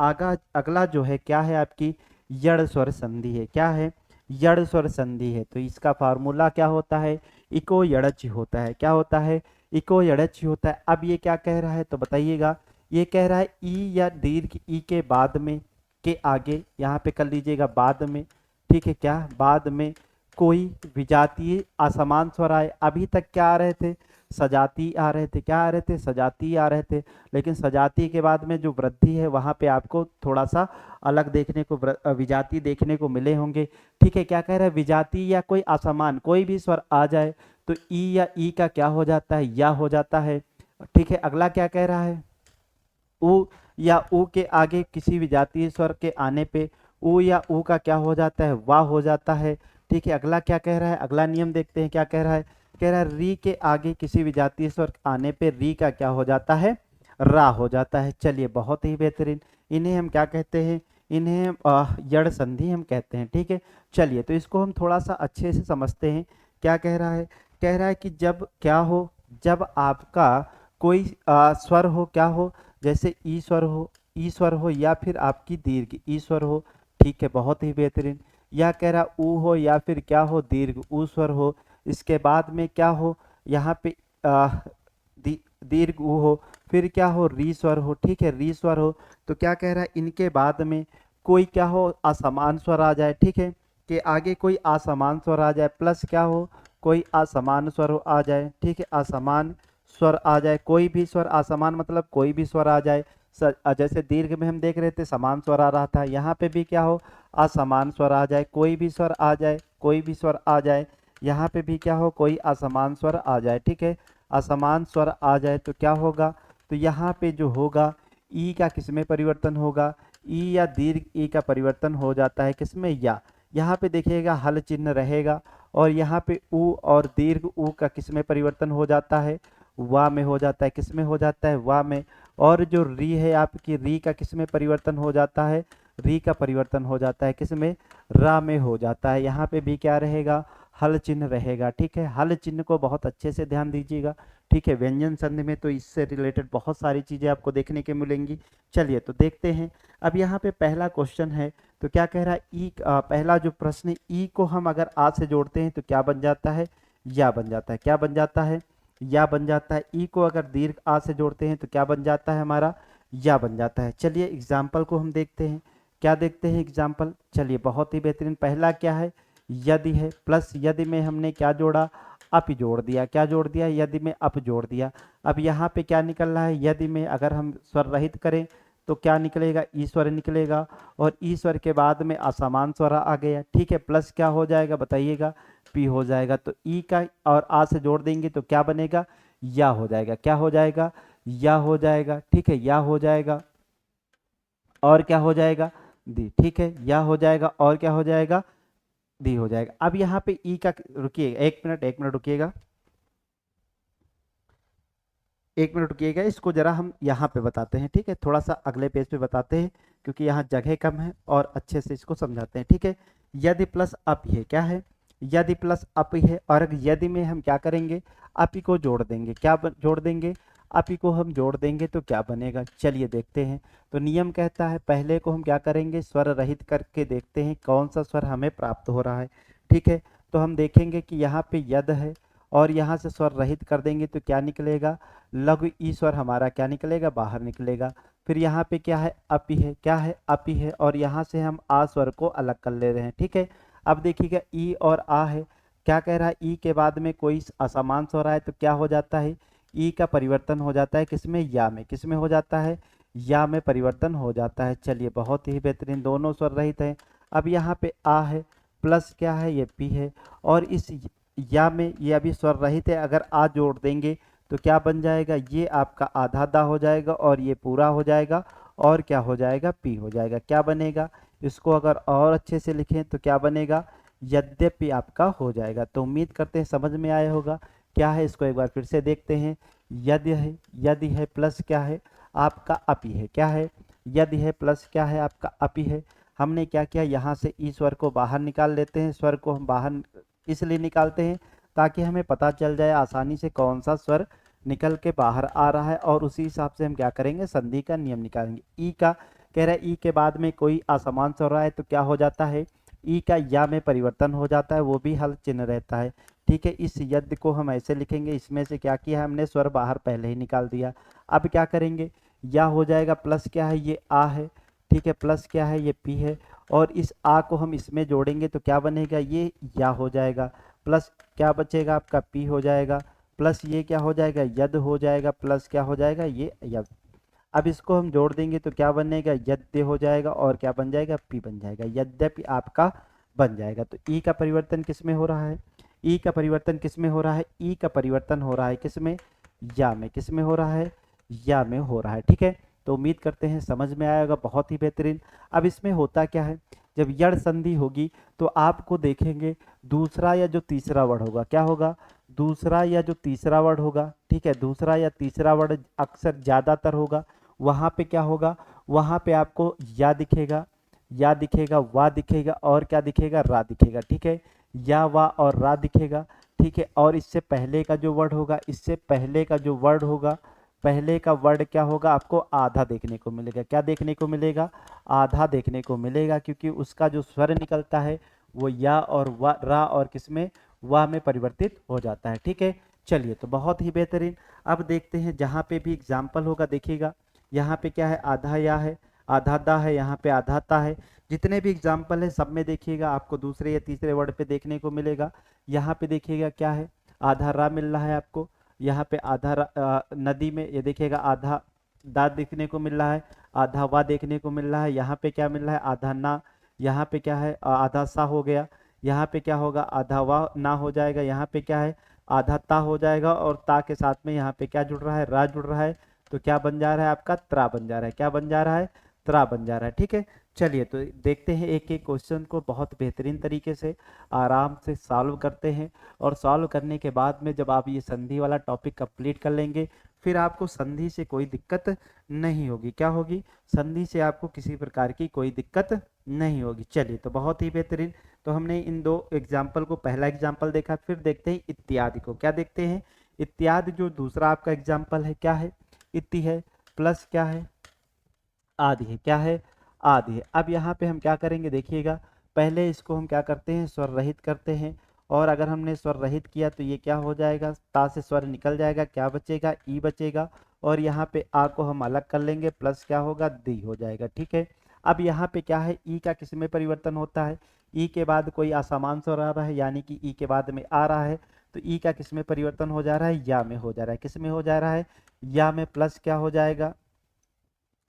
अगला जो है क्या है आपकी यड़ स्वर संधि है। क्या है? यड़ स्वर संधि है। तो इसका फार्मूला क्या होता है? इको यड़च होता है। क्या होता है? इको यड़च होता है। अब ये क्या कह रहा है तो बताइएगा। ये कह रहा है ई या दीर्घ ई के बाद में, के आगे यहाँ पे कर लीजिएगा बाद में, ठीक है, क्या बाद में कोई विजातीय असमान स्वर आए। अभी तक क्या आ रहे थे? सजाती आ रहे थे। क्या आ रहे थे? सजाती आ रहे थे। लेकिन सजाती के बाद में जो वृद्धि है वहां पे आपको थोड़ा सा अलग देखने को विजाती देखने को मिले होंगे। ठीक है, क्या कह रहा है? विजाती या कोई असमान कोई भी स्वर आ जाए तो ई या ई का क्या हो जाता है? या हो जाता है। ठीक है, अगला क्या कह रहा है? उ या उ के आगे किसी विजातीय स्वर के आने पे उ या उ का क्या हो जाता है? वा हो जाता है। ठीक है, अगला क्या कह रहा है? अगला नियम देखते हैं क्या कह रहा है। कह रहा है री के आगे किसी विजातीय स्वर आने पे री का क्या हो जाता है? रा हो जाता है। चलिए, बहुत ही बेहतरीन। इन्हें हम क्या कहते हैं? इन्हें यड़ संधि हम कहते हैं। ठीक है, चलिए तो इसको हम थोड़ा सा अच्छे से समझते हैं। क्या कह रहा है? कह रहा है कि जब क्या हो, जब आपका कोई स्वर हो, क्या हो, जैसे ईश्वर हो या फिर आपकी दीर्घ ईश्वर हो। ठीक है, बहुत ही बेहतरीन। या कह रहा ऊ हो या फिर क्या हो? दीर्घ ऊ स्वर हो। इसके बाद में क्या हो? यहाँ पे दीर्घ ऊ हो, फिर क्या हो? री स्वर हो। ठीक है, री स्वर हो। तो क्या कह रहा है? इनके बाद में कोई क्या हो? असमान स्वर आ जाए। ठीक है, कि आगे कोई असमान स्वर आ जाए, प्लस क्या हो? कोई असमान स्वर आ जाए। ठीक है, असमान स्वर आ जाए। कोई भी स्वर, असमान मतलब कोई भी स्वर आ जाए। जैसे दीर्घ में हम देख रहे थे समान स्वर आ रहा था, यहाँ पे भी क्या हो? असमान स्वर आ जाए। कोई भी स्वर आ जाए, कोई भी स्वर आ जाए, यहाँ पे भी क्या हो? कोई असमान स्वर आ जाए। ठीक है, असमान स्वर आ जाए तो क्या होगा? तो यहाँ पे जो होगा ई का किसमें परिवर्तन होगा? ई या दीर्घ ई का परिवर्तन हो जाता है किसमें? या। यहाँ पे देखिएगा हल चिन्ह रहेगा, और यहाँ पे ऊ और दीर्घ ऊ का किसमें परिवर्तन हो जाता है? वा में हो जाता है। किसमें हो जाता है? वा में। और जो री है आपकी, री का किसमें परिवर्तन हो जाता है? री का परिवर्तन हो जाता है किसमें? रा में हो जाता है। यहाँ पे भी क्या रहेगा? हल चिन्ह रहेगा। ठीक है, हल चिन्ह को बहुत अच्छे से ध्यान दीजिएगा। ठीक है, व्यंजन संधि में तो इससे रिलेटेड बहुत सारी चीजें आपको देखने के मिलेंगी। चलिए तो देखते हैं। अब यहाँ पे पहला क्वेश्चन है, तो क्या कह रहा है? ई पहला जो प्रश्न है, ई को हम अगर आ से जोड़ते हैं तो क्या बन जाता है? या बन जाता है। क्या बन जाता है? या बन जाता है। ई को अगर दीर्घ आ से जोड़ते हैं तो क्या बन जाता है हमारा? या बन जाता है। चलिए एग्जाम्पल को हम देखते हैं। क्या देखते हैं एग्जाम्पल? चलिए, बहुत ही बेहतरीन। पहला क्या है? यदि है, प्लस यदि में हमने क्या जोड़ा? अप जोड़ दिया। क्या जोड़ दिया? यदि में अप जोड़ दिया। अब यहाँ पे क्या निकल रहा है? यदि में अगर हम स्वर रहित करें तो क्या निकलेगा? ईश्वर निकलेगा, और ईश्वर के बाद में असमान स्वर आ गया। ठीक है, प्लस क्या हो जाएगा बताइएगा? पी हो जाएगा। तो ई का और आ से जोड़ देंगे तो क्या बनेगा? या हो जाएगा। क्या हो जाएगा? या हो जाएगा। ठीक है, या हो जाएगा। और क्या हो जाएगा? दी। ठीक है, या हो जाएगा और क्या हो जाएगा? दी हो जाएगा। अब यहाँ पे ई का, रुकिएगा एक मिनट रुकिएगा, एक मिनट रुकिएगा, इसको जरा हम यहाँ पे बताते हैं। ठीक है, थोड़ा सा अगले पेज पे बताते हैं, क्योंकि यहाँ जगह कम है, और अच्छे से इसको समझाते हैं। ठीक है, यदि प्लस अप है। क्या है? यदि प्लस अप है, और यदि में हम क्या करेंगे? अपी को जोड़ देंगे। क्या जोड़ देंगे? अपी को हम जोड़ देंगे तो क्या बनेगा? चलिए देखते हैं। तो नियम कहता है पहले को हम क्या करेंगे? स्वर रहित करके देखते हैं कौन सा स्वर हमें प्राप्त हो रहा है। ठीक है, तो हम देखेंगे कि यहाँ पे यद है, और यहाँ से स्वर रहित कर देंगे तो क्या निकलेगा? लघु ई स्वर हमारा क्या निकलेगा? बाहर निकलेगा। फिर यहाँ पे क्या है? अपी है। क्या है? अपी है, और यहाँ से हम आ स्वर को अलग कर ले रहे हैं। ठीक है, अब देखिएगा ई और आ है। क्या कह रहा है? ई के बाद में कोई असमान स्वर आए तो क्या हो जाता है? ई का परिवर्तन हो जाता है किसमें? या में। किसमें हो जाता है? या में परिवर्तन हो जाता है। चलिए, बहुत ही बेहतरीन, दोनों स्वर रहित हैं। अब यहाँ पे आ है, प्लस क्या है? ये पी है, और इस या में ये अभी स्वर रहित है, अगर आ जोड़ देंगे तो क्या बन जाएगा? ये आपका आधा दा हो जाएगा, और ये पूरा हो जाएगा, और क्या हो जाएगा? पी हो जाएगा। क्या बनेगा? इसको अगर और अच्छे से लिखें तो क्या बनेगा? यद्यपि आपका हो जाएगा। तो उम्मीद करते हैं समझ में आया होगा। क्या है? इसको एक बार फिर से देखते हैं। यदि है, यदि है, प्लस क्या है? आपका अपी है। क्या है? यदि है, प्लस क्या है? आपका अपी है। हमने क्या किया? यहाँ से ई स्वर को बाहर निकाल लेते हैं। स्वर को हम बाहर इसलिए निकालते हैं ताकि हमें पता चल जाए आसानी से कौन सा स्वर निकल के बाहर आ रहा है और उसी हिसाब से हम क्या करेंगे, संधि का नियम निकालेंगे। ई का कह रहा है ई के बाद में कोई असमान स्वर रहा है तो क्या हो जाता है, ई का या में परिवर्तन हो जाता है, वो भी हल चिन्ह रहता है। ठीक है, इस यद को हम ऐसे लिखेंगे, इसमें से क्या किया है हमने, स्वर बाहर पहले ही निकाल दिया। अब क्या करेंगे, या हो जाएगा प्लस क्या है, ये आ है, ठीक है, प्लस क्या है, ये पी है, और इस आ को हम इसमें जोड़ेंगे तो क्या बनेगा, ये या हो जाएगा, प्लस क्या बचेगा आपका, पी हो जाएगा, प्लस ये क्या हो जाएगा, यद हो जाएगा, प्लस क्या हो जाएगा, ये यद। अब इसको हम जोड़ देंगे तो क्या बनेगा, यद्य हो जाएगा, और क्या बन जाएगा, पी बन जाएगा, यद्यपि आपका बन जाएगा। तो ई का परिवर्तन किस में हो रहा है, ई का परिवर्तन किस में हो रहा है, ई का परिवर्तन हो रहा है किस में, या में। किस में हो रहा है, या में हो रहा है। ठीक है, तो उम्मीद करते हैं समझ में आएगा, बहुत ही बेहतरीन। अब इसमें होता क्या है, जब यड़ संधि होगी तो आपको देखेंगे दूसरा या जो तीसरा वर्ड होगा, क्या होगा, दूसरा या जो तीसरा वर्ड होगा, ठीक है, दूसरा या तीसरा वर्ड अक्सर ज़्यादातर होगा, वहाँ पे क्या होगा, वहाँ पे आपको या दिखेगा, या दिखेगा, वा दिखेगा, और क्या दिखेगा, रा दिखेगा। ठीक है, या वा और रा दिखेगा। ठीक है, और इससे पहले का जो वर्ड होगा, इससे पहले का जो वर्ड होगा, पहले का वर्ड क्या होगा, आपको आधा देखने को मिलेगा। क्या देखने को मिलेगा, आधा देखने को मिलेगा, क्योंकि उसका जो स्वर निकलता है वो या और वा रा और किसमें, वाह में परिवर्तित हो जाता है। ठीक है, चलिए तो बहुत ही बेहतरीन। अब देखते हैं जहाँ पे भी एग्जाम्पल होगा, देखिएगा यहाँ पे क्या है, आधा या है, आधा दा है, यहाँ पे आधा ता है। जितने भी एग्जाम्पल है सब में देखिएगा आपको दूसरे या तीसरे वर्ड पे देखने को मिलेगा। यहाँ पे देखिएगा क्या है, आधा रा मिल रहा है आपको, यहाँ पे आधा नदी में ये देखिएगा आधा दा देखने को मिल रहा है, आधा वा देखने को मिल रहा है, यहाँ पे क्या मिल रहा है, आधा ना, यहाँ पे क्या है, आधा सा हो गया, यहाँ पे क्या होगा, आधा वा ना हो जाएगा, यहाँ पे क्या है, आधा ता हो जाएगा, और ता के साथ में यहाँ पे क्या जुड़ रहा है, रा जुड़ रहा है, तो क्या बन जा रहा है आपका, त्रा बन जा रहा है। क्या बन जा रहा है, त्रा बन जा रहा है। ठीक है, चलिए तो देखते हैं एक एक क्वेश्चन को बहुत बेहतरीन तरीके से आराम से सॉल्व करते हैं। और सॉल्व करने के बाद में जब आप ये संधि वाला टॉपिक कंप्लीट कर लेंगे, फिर आपको संधि से कोई दिक्कत नहीं होगी। क्या होगी, संधि से आपको किसी प्रकार की कोई दिक्कत नहीं होगी। चलिए तो बहुत ही बेहतरीन। तो हमने इन दो एग्जाम्पल को, पहला एग्जाम्पल देखा, फिर देखते हैं इत्यादि को। क्या देखते हैं, इत्यादि जो दूसरा आपका एग्जाम्पल है, क्या है, इति है, प्लस क्या है, आदि है, क्या है, आदि है। अब यहाँ पे हम क्या करेंगे, देखिएगा पहले इसको हम क्या करते हैं, स्वर रहित करते हैं, और अगर हमने स्वर रहित किया तो ये क्या हो जाएगा, ता से स्वर निकल जाएगा, क्या बचेगा, ई बचेगा, और यहाँ पे आ को हम अलग कर लेंगे, प्लस क्या होगा, दी हो जाएगा। ठीक है, अब यहाँ पे क्या है, ई का किस में परिवर्तन होता है, ई के बाद कोई असमान स्वर आ रहा है, यानी कि ई के बाद में आ रहा है, तो ई का किस में परिवर्तन हो जा रहा है, या में हो जा रहा है। किस में हो जा रहा है, या में, प्लस क्या हो जाएगा,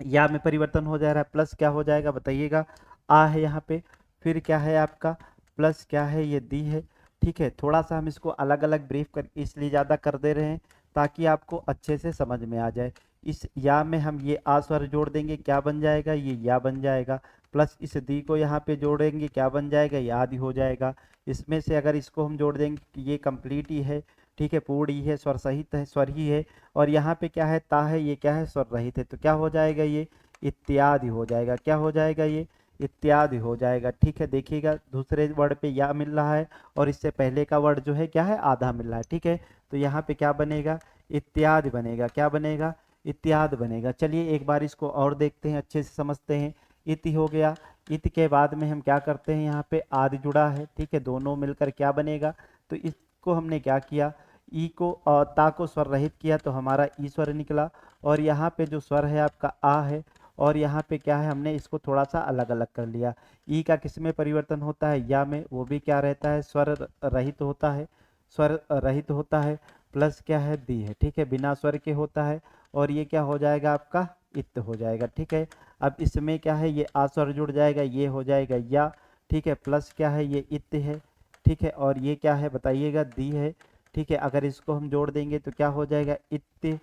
या में परिवर्तन हो जा रहा है, प्लस क्या हो जाएगा बताइएगा, आ है यहाँ पे, फिर क्या है आपका, प्लस क्या है, ये दी है। ठीक है, थोड़ा सा हम इसको अलग अलग ब्रीफ कर इसलिए ज़्यादा कर दे रहे हैं ताकि आपको अच्छे से समझ में आ जाए। इस या में हम ये आ स्वर जोड़ देंगे, क्या बन जाएगा, ये या बन जाएगा, प्लस इस दी को यहाँ पे जोड़ेंगे, क्या बन जाएगा, ये आदि हो जाएगा। इसमें से अगर इसको हम जोड़ देंगे कि ये कंप्लीट ही है, ठीक है, पूर्ण ही है, स्वर सहित है, स्वर ही है, और यहाँ पे क्या है, ता है, ये क्या है, स्वर रहित है, तो क्या हो जाएगा, ये इत्यादि हो जाएगा। क्या हो जाएगा, ये इत्यादि हो जाएगा। ठीक है, देखिएगा दूसरे वर्ड पे या मिल रहा है, और इससे पहले का वर्ड जो है क्या है, आधा मिल रहा है। ठीक है, तो यहाँ पे क्या बनेगा, इत्यादि बनेगा। क्या बनेगा, इत्यादि बनेगा। चलिए एक बार इसको और देखते हैं, अच्छे से समझते हैं। इति हो गया, इति के बाद में हम क्या करते हैं, यहाँ पे आदि जुड़ा है, ठीक है, दोनों मिलकर क्या बनेगा, तो इसको हमने क्या किया, ई को ता को स्वर रहित किया तो हमारा ई स्वर निकला, और यहाँ पे जो स्वर है आपका आ है, और यहाँ पे क्या है, हमने इसको थोड़ा सा अलग अलग कर लिया। ई का किस में परिवर्तन होता है, या में, वो भी क्या रहता है, स्वर रहित होता है, स्वर रहित होता है, प्लस क्या है, दी है। ठीक है, बिना स्वर के होता है, और ये क्या हो जाएगा आपका, इत हो जाएगा। ठीक है, अब इसमें क्या है, ये आ स्वर जुड़ जाएगा, ये हो जाएगा या, ठीक है, प्लस क्या है, ये इत है, ठीक है, और ये क्या है बताइएगा, दी है। ठीक है, अगर इसको हम जोड़ देंगे तो क्या हो जाएगा, इत्य,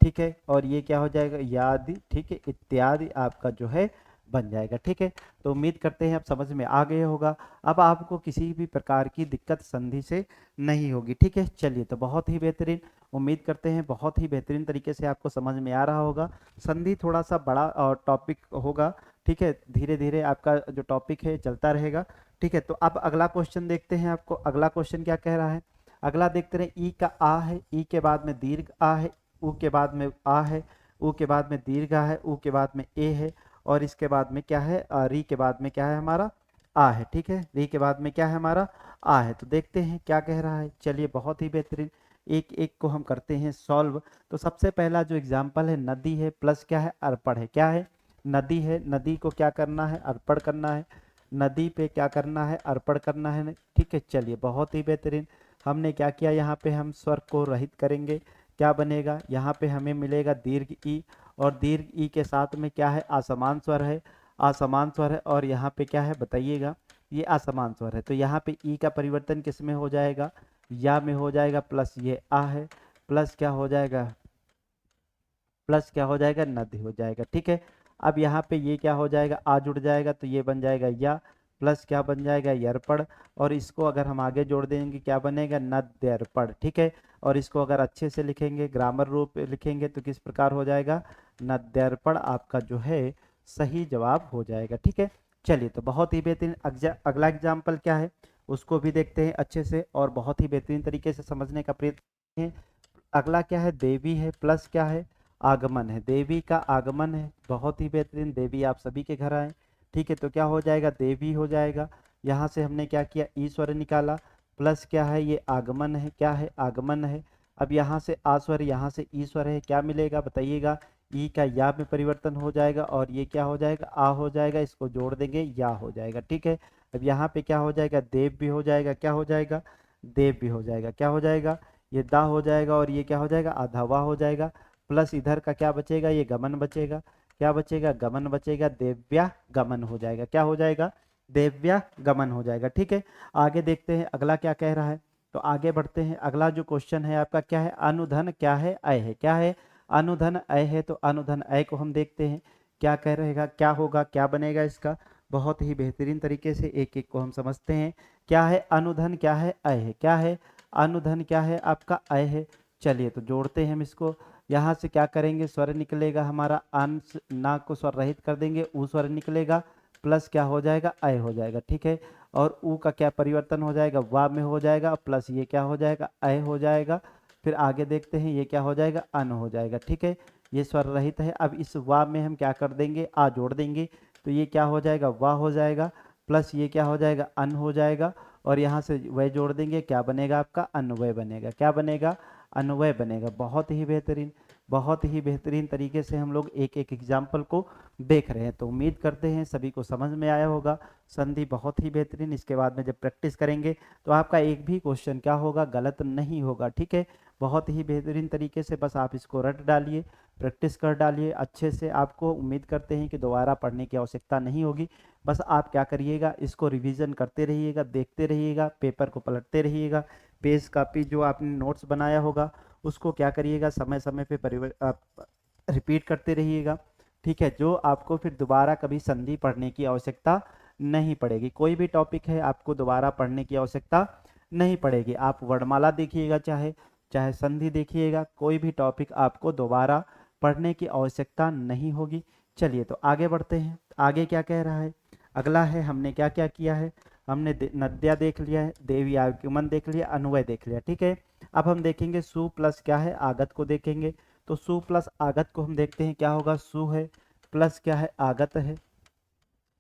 ठीक है, और ये क्या हो जाएगा, यादि, ठीक है, इत्यादि आपका जो है बन जाएगा। ठीक है, तो उम्मीद करते हैं आप समझ में आ गए होगा। अब आपको किसी भी प्रकार की दिक्कत संधि से नहीं होगी। ठीक है, चलिए तो बहुत ही बेहतरीन, उम्मीद करते हैं बहुत ही बेहतरीन तरीके से आपको समझ में आ रहा होगा। संधि थोड़ा सा बड़ा टॉपिक होगा, ठीक है, धीरे धीरे आपका जो टॉपिक है चलता रहेगा। ठीक है, तो अब अगला क्वेश्चन देखते हैं। आपको अगला क्वेश्चन क्या कह रहा है, अगला देखते रहे, ई का आ है, ई के बाद में दीर्घ आ है, ऊ के बाद में आ है, ऊ के बाद में दीर्घ आ है, ऊ के बाद में ए है, और इसके बाद में क्या है, री के बाद में क्या है हमारा आ है। ठीक है, री के बाद में क्या है हमारा आ है। तो देखते हैं क्या कह रहा है। चलिए बहुत ही बेहतरीन, एक एक को हम करते हैं सॉल्व। तो सबसे पहला जो एग्जाम्पल है, नदी है प्लस क्या है अर्पण है। क्या है, नदी है, नदी को क्या करना है, अर्पण करना है। नदी पे क्या करना है, अर्पण करना है। ठीक है, चलिए बहुत ही बेहतरीन। हमने क्या किया, यहाँ पे हम स्वर को रहित करेंगे, क्या बनेगा, यहाँ पे हमें मिलेगा दीर्घ ई, और दीर्घ ई के साथ में क्या है, असमान स्वर है, असमान स्वर है, और यहाँ पे क्या है बताइएगा, ये असमान स्वर है। तो यहाँ पे ई का परिवर्तन किस में हो जाएगा, या में हो जाएगा, प्लस ये आ है, प्लस क्या हो जाएगा, प्लस क्या हो जाएगा, नदी हो जाएगा। ठीक है, अब यहाँ पे ये क्या हो जाएगा, आ जुड़ जाएगा, तो ये बन जाएगा या, प्लस क्या बन जाएगा, यर्पण, और इसको अगर हम आगे जोड़ देंगे क्या बनेगा, नद्यर्पण। ठीक है, और इसको अगर अच्छे से लिखेंगे, ग्रामर रूप लिखेंगे, तो किस प्रकार हो जाएगा, नद्यर्पण आपका जो है सही जवाब हो जाएगा। ठीक है, चलिए तो बहुत ही बेहतरीन। अगला एग्जाम्पल क्या है उसको भी देखते हैं अच्छे से, और बहुत ही बेहतरीन तरीके से समझने का प्रयत्न है। अगला क्या है, देवी है प्लस क्या है, आगमन है। देवी का आगमन है, बहुत ही बेहतरीन, देवी आप सभी के घर आए। ठीक है, तो क्या हो जाएगा, देवी हो जाएगा। यहाँ से हमने क्या किया, ईश्वर निकाला, प्लस क्या है, ये आगमन है, क्या है, आगमन है। अब यहाँ से आस्वर, यहाँ से ईश्वर है, क्या मिलेगा बताइएगा, ई का या में परिवर्तन हो जाएगा, और ये क्या हो जाएगा, आ हो जाएगा, इसको जोड़ देंगे या हो जाएगा। ठीक है, अब यहाँ पे क्या हो जाएगा, देव भी हो जाएगा, क्या हो जाएगा, देव भी हो जाएगा, क्या हो जाएगा, ये दा हो जाएगा, और ये क्या हो जाएगा, अधवा हो जाएगा, प्लस इधर का क्या बचेगा, ये गमन बचेगा, क्या बचेगा, गमन बचेगा, देव्या गमन हो जाएगा, क्या हो जाएगा, देव्या गमन हो जाएगा। ठीक है, आगे देखते हैं अगला क्या कह रहा है। तो आगे बढ़ते हैं, अगला जो क्वेश्चन है आपका क्या है, अनुधन क्या है, अय है। क्या है, अनुधन अय है। तो अनुधन अय को हम देखते हैं क्या कह रहेगा, क्या होगा, क्या बनेगा इसका। बहुत ही बेहतरीन तरीके से एक एक को हम समझते हैं। क्या है, अनुधन क्या है, अय है। क्या है, अनुधन क्या है आपका, अय है। चलिए तो जोड़ते हैं हम इसको। यहाँ से क्या करेंगे, स्वर निकलेगा हमारा, अंश ना को स्वर रहित कर देंगे, ऊ स्वर निकलेगा, प्लस क्या हो जाएगा, अय हो जाएगा। ठीक है, और ऊ का क्या परिवर्तन हो जाएगा, वा में हो जाएगा, प्लस ये क्या हो जाएगा, अय हो जाएगा। फिर आगे देखते हैं, ये क्या हो जाएगा, अन हो जाएगा। ठीक है, ये स्वर रहित है। अब इस वा में हम क्या कर देंगे, आ जोड़ देंगे, तो ये क्या हो जाएगा, वा हो जाएगा, प्लस ये क्या हो जाएगा, अन हो जाएगा, और यहाँ से वह जोड़ देंगे, क्या बनेगा आपका, अन्वय बनेगा। क्या बनेगा, अन्वय बनेगा। बहुत ही बेहतरीन, बहुत ही बेहतरीन तरीके से हम लोग एक एक एग्जाम्पल को देख रहे हैं। तो उम्मीद करते हैं सभी को समझ में आया होगा। संधि बहुत ही बेहतरीन, इसके बाद में जब प्रैक्टिस करेंगे तो आपका एक भी क्वेश्चन क्या होगा, गलत नहीं होगा। ठीक है, बहुत ही बेहतरीन तरीके से बस आप इसको रट डालिए, प्रैक्टिस कर डालिए अच्छे से। आपको उम्मीद करते हैं कि दोबारा पढ़ने की आवश्यकता नहीं होगी। बस आप क्या करिएगा, इसको रिवीजन करते रहिएगा, देखते रहिएगा, पेपर को पलटते रहिएगा, पेज कापी जो आपने नोट्स बनाया होगा उसको क्या करिएगा, समय समय पे रिपीट करते रहिएगा। ठीक है, जो आपको फिर दोबारा कभी संधि पढ़ने की आवश्यकता नहीं पड़ेगी। कोई भी टॉपिक है आपको दोबारा पढ़ने की आवश्यकता नहीं पड़ेगी। आप वर्णमाला देखिएगा, चाहे चाहे संधि देखिएगा, कोई भी टॉपिक आपको दोबारा पढ़ने की आवश्यकता नहीं होगी। चलिए तो आगे बढ़ते हैं, आगे क्या कह रहा है। अगला है, हमने क्या क्या किया है, हमने नद्या देख लिया है, देवी आगमन देख लिया, अन्वय देख लिया। ठीक है, अब हम देखेंगे सु प्लस क्या है, आगत को देखेंगे। तो सु प्लस आगत को हम देखते हैं क्या होगा, सु है प्लस क्या है, आगत है।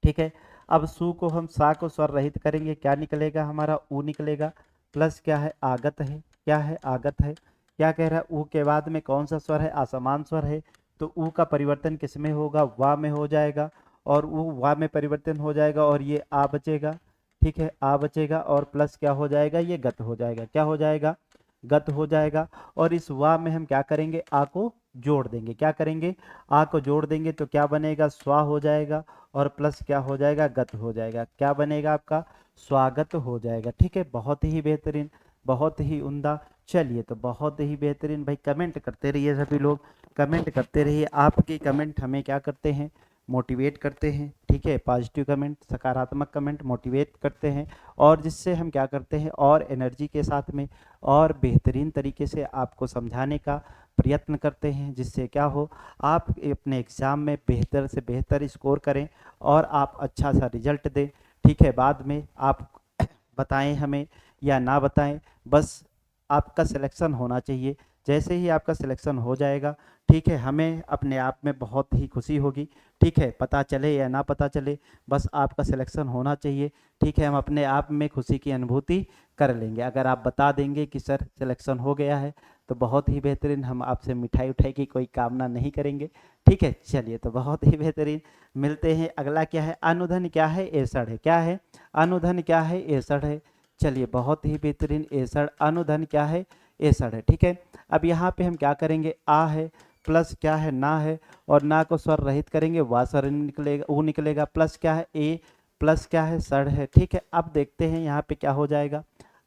ठीक है, अब सु को हम सा को स्वर रहित करेंगे, क्या निकलेगा हमारा, ऊ निकलेगा, प्लस क्या है, आगत है, क्या है, आगत है। क्या कह रहा है, ऊ के बाद में कौन सा स्वर है, असमान स्वर है, तो ऊ का परिवर्तन किस में होगा, वा में हो जाएगा, और ऊ वा में परिवर्तन हो जाएगा, और ये आ बचेगा। ठीक है, आ बचेगा, और प्लस क्या हो जाएगा, ये गत हो जाएगा, क्या हो जाएगा, गत हो जाएगा। और इस वा में हम क्या करेंगे, आ को जोड़ देंगे, क्या करेंगे, आ को जोड़ देंगे, तो क्या बनेगा, स्वा हो जाएगा, और प्लस क्या हो जाएगा, गत हो जाएगा, क्या बनेगा आपका, स्वागत हो जाएगा। ठीक है, बहुत ही बेहतरीन, बहुत ही उम्दा। चलिए तो बहुत ही बेहतरीन भाई, कमेंट करते रहिए सभी लोग, कमेंट करते रहिए। आपके कमेंट हमें क्या करते हैं, मोटिवेट करते हैं। ठीक है, पॉजिटिव कमेंट, सकारात्मक कमेंट मोटिवेट करते हैं, और जिससे हम क्या करते हैं, और एनर्जी के साथ में और बेहतरीन तरीके से आपको समझाने का प्रयत्न करते हैं, जिससे क्या हो, आप अपने एग्ज़ाम में बेहतर से बेहतर स्कोर करें और आप अच्छा सा रिजल्ट दें। ठीक है, बाद में आप बताएं हमें या ना बताएं, बस आपका सिलेक्शन होना चाहिए। जैसे ही आपका सिलेक्शन हो जाएगा, ठीक है, हमें अपने आप में बहुत ही खुशी होगी, ठीक है, पता चले या ना पता चले, बस आपका सिलेक्शन होना चाहिए, ठीक है, हम अपने आप में खुशी की अनुभूति कर लेंगे। अगर आप बता देंगे कि सर सिलेक्शन हो गया है तो बहुत ही बेहतरीन, हम आपसे मिठाई उठाई की कोई कामना नहीं करेंगे, ठीक है। चलिए, तो बहुत ही बेहतरीन, मिलते हैं। अगला क्या है, अनुधन क्या है, एसड़ है, क्या है, अनुधन क्या है, एसड़ है। चलिए, बहुत ही बेहतरीन, एसड़, अनुधन क्या है, एसड़ है, ठीक है। अब यहाँ पे हम क्या करेंगे, आ है प्लस क्या है, ना है, और ना को स्वर रहित करेंगे, वा स्वर निकलेगा, ऊ निकलेगा, प्लस क्या है, ए, प्लस क्या है, सड़ है, ठीक है। अब देखते हैं यहाँ पे क्या हो जाएगा।